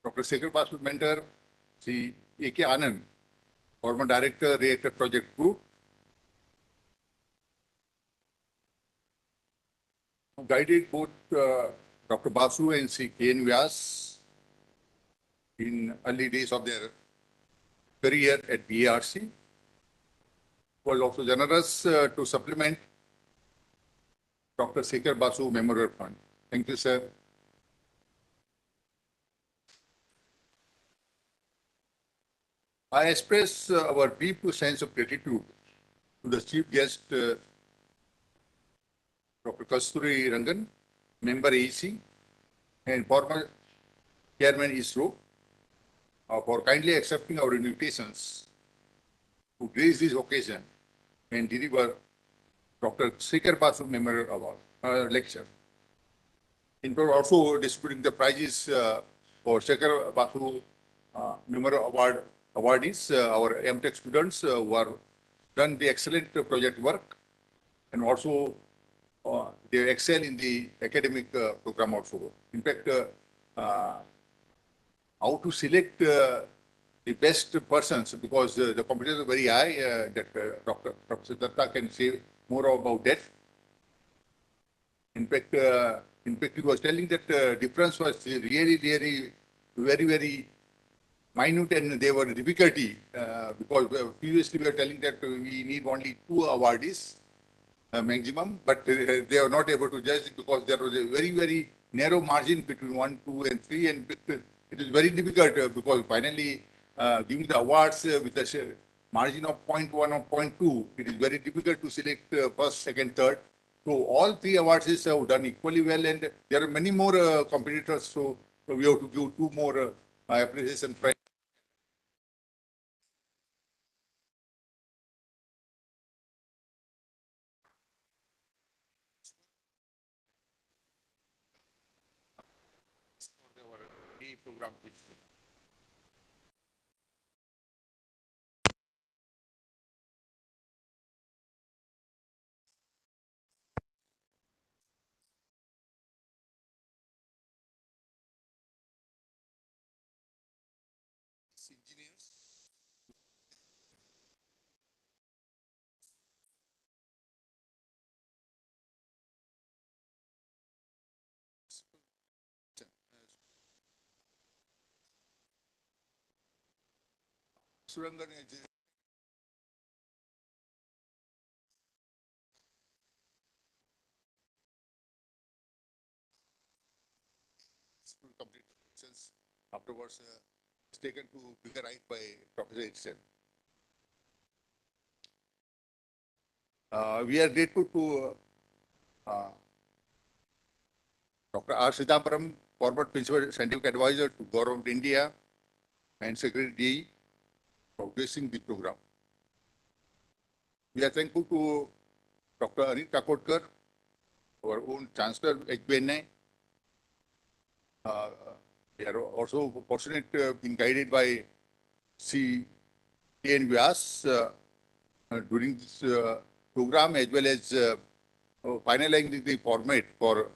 Dr. Sekhar Basu mentor, Sri A.K. Anand, former Director, Reactor Project Group, who guided both Dr. Basu and Sri K.N. Vyas in early days of their career at BARC, was also generous to supplement Dr. Sekhar Basu Memorial Fund. Thank you, sir. I express our deep sense of gratitude to the chief guest, Dr. Kasturi Rangan, member AC, and former chairman ISRO, for kindly accepting our invitations to grace this occasion and deliver Dr. Sekhar Basu Memorial Award lecture. In fact, also distributing the prizes for Sekhar Basu Memorial Award awardees, our MTech students who have done the excellent project work, and also they excel in the academic program also. In fact, how to select the best persons, because the competition is very high, that Dr. Professor Datta can say more about that. In fact, he was telling that difference was really, really very minute, and they were difficulty because previously we were telling that we need only 2 awardees maximum, but they are not able to judge because there was a very narrow margin between 1, 2, and 3, and it is very difficult because finally giving the awards with a margin of 0.1 or 0.2, it is very difficult to select first, second, third. So all 3 awards have done equally well, and there are many more competitors. So we have to give 2 more appreciation prize. Program. Engineers. Surangan complete since afterwards it's taken to bigger height by Professor itself. We are grateful to Dr. R. Sidambaram, former Principal Scientific Advisor to Government of India and Secretary DE, for gracing the program. We are thankful to Dr. Anil Kakodkar, our own Chancellor HBNI. We are also fortunate being guided by Sri K.N. Vyas during this program as well as finalizing the format for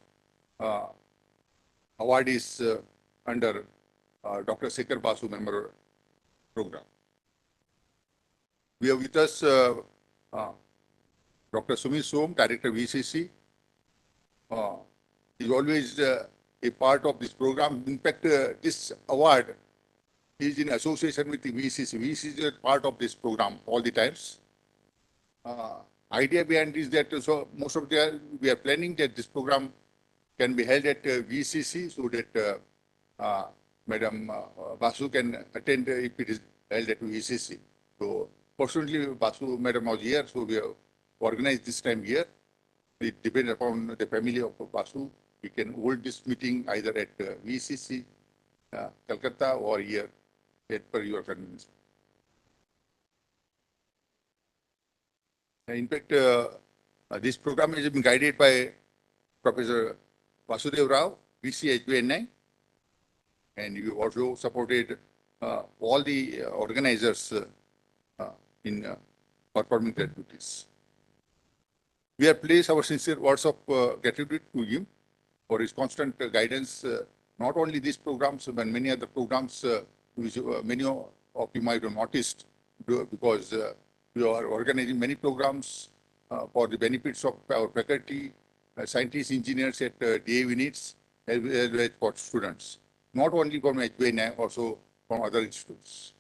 awardees under Dr. Sekhar Basu member program. We have with us Dr. Sumit Som, Director VCC. Is always a part of this program. In fact, this award is in association with the VCC. VCC is part of this program all the times. Idea behind is that so most of we are planning that this program can be held at VCC so that Madam Basu can attend if it is held at VCC. So fortunately, Basu Madam was here, so we have organized this time here. It depends upon the family of Basu. We can hold this meeting either at VCC, Calcutta, or here, as per your convenience. In fact, this program has been guided by Professor Vasudev Rao, VC HBNI, and you also supported all the organizers in performing their duties. We have placed our sincere words of gratitude to him for his constant guidance, not only these programs, but many other programs which many of you might have noticed because we are organizing many programs for the benefits of our faculty, scientists, engineers at DAV units, as well as for students, not only from HBNI, also from other institutes.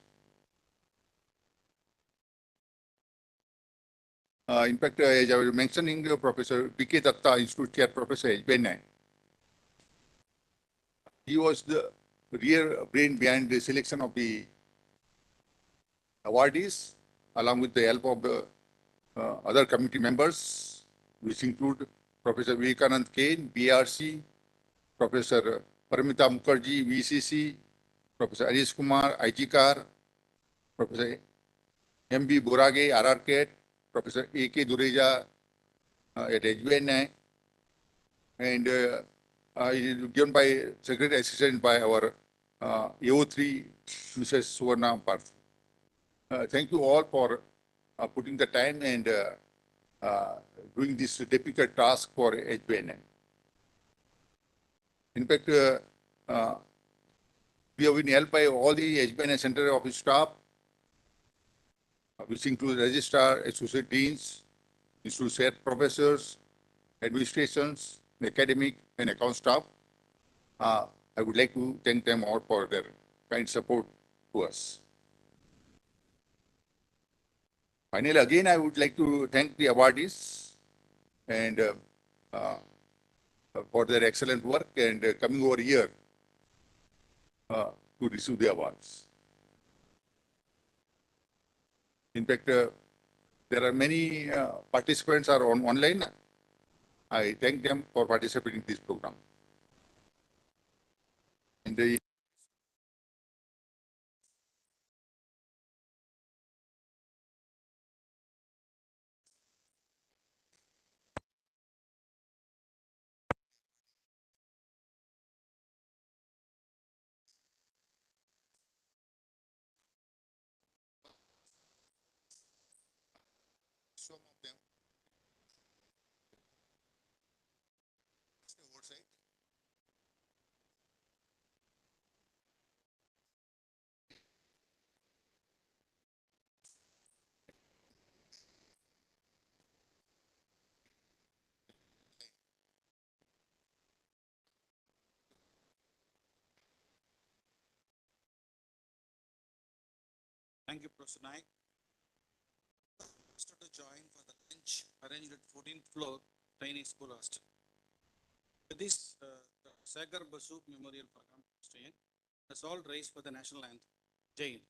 In fact, as I was mentioning, Professor B.K. Datta, Institute Chair Professor HBNI, he was the real brain behind the selection of the awardees, along with the help of the other committee members, which include Professor Vivekanand Kane, BRC, Professor Paramita Mukherjee, VCC, Professor Arish Kumar, IGCAR, Professor M.B. Borage, RRCAT, Professor A.K. Dureja at HBNI, and it is given by Secretary Assistant by our AO3, Mrs. Suvarna Parth. Thank you all for putting the time and doing this difficult task for HBNI. In fact, we have been helped by all the HBNI Center Office staff, which includes registrar, associate deans, institute head professors, administrations, academic, and account staff. I would like to thank them all for their kind support to us. Finally, again, I would like to thank the awardees and for their excellent work and coming over here to receive the awards. In fact, there are many participants are online. I thank them for participating in this program. And some of them outside. Thank you, Professor Naik. To join for the lunch arranged at 14th floor, training school hostel. With this, the Sekhar Basu Memorial Program has all raised for the national anthem. Jai Hind.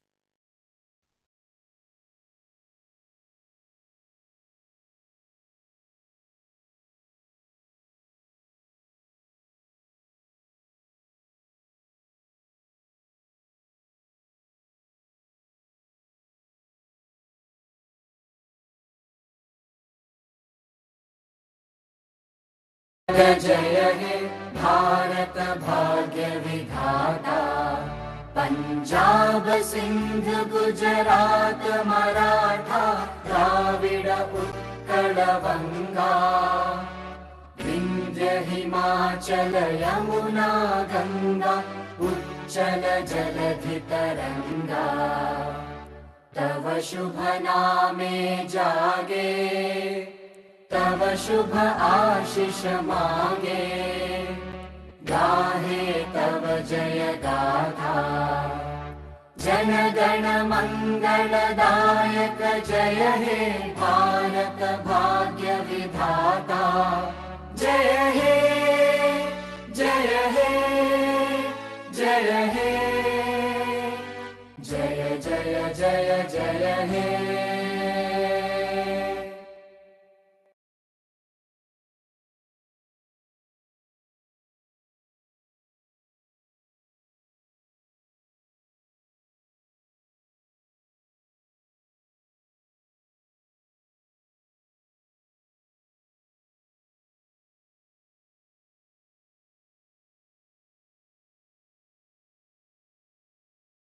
जय हे भारत भाग्य विधाता पंजाब सिंध गुजरात मराठा द्राविड उत्कल उत्कलवङ्गा विन्ध्य हिमाचल यमुना गङ्गा उच्चल जलधितरङ्गा तव शुभ नामे जागे तव शुभ आशिष मागे गाहे तव जय गाथा जनगण मंगलदायक जय हे भारत भाग्य विधाता जय हे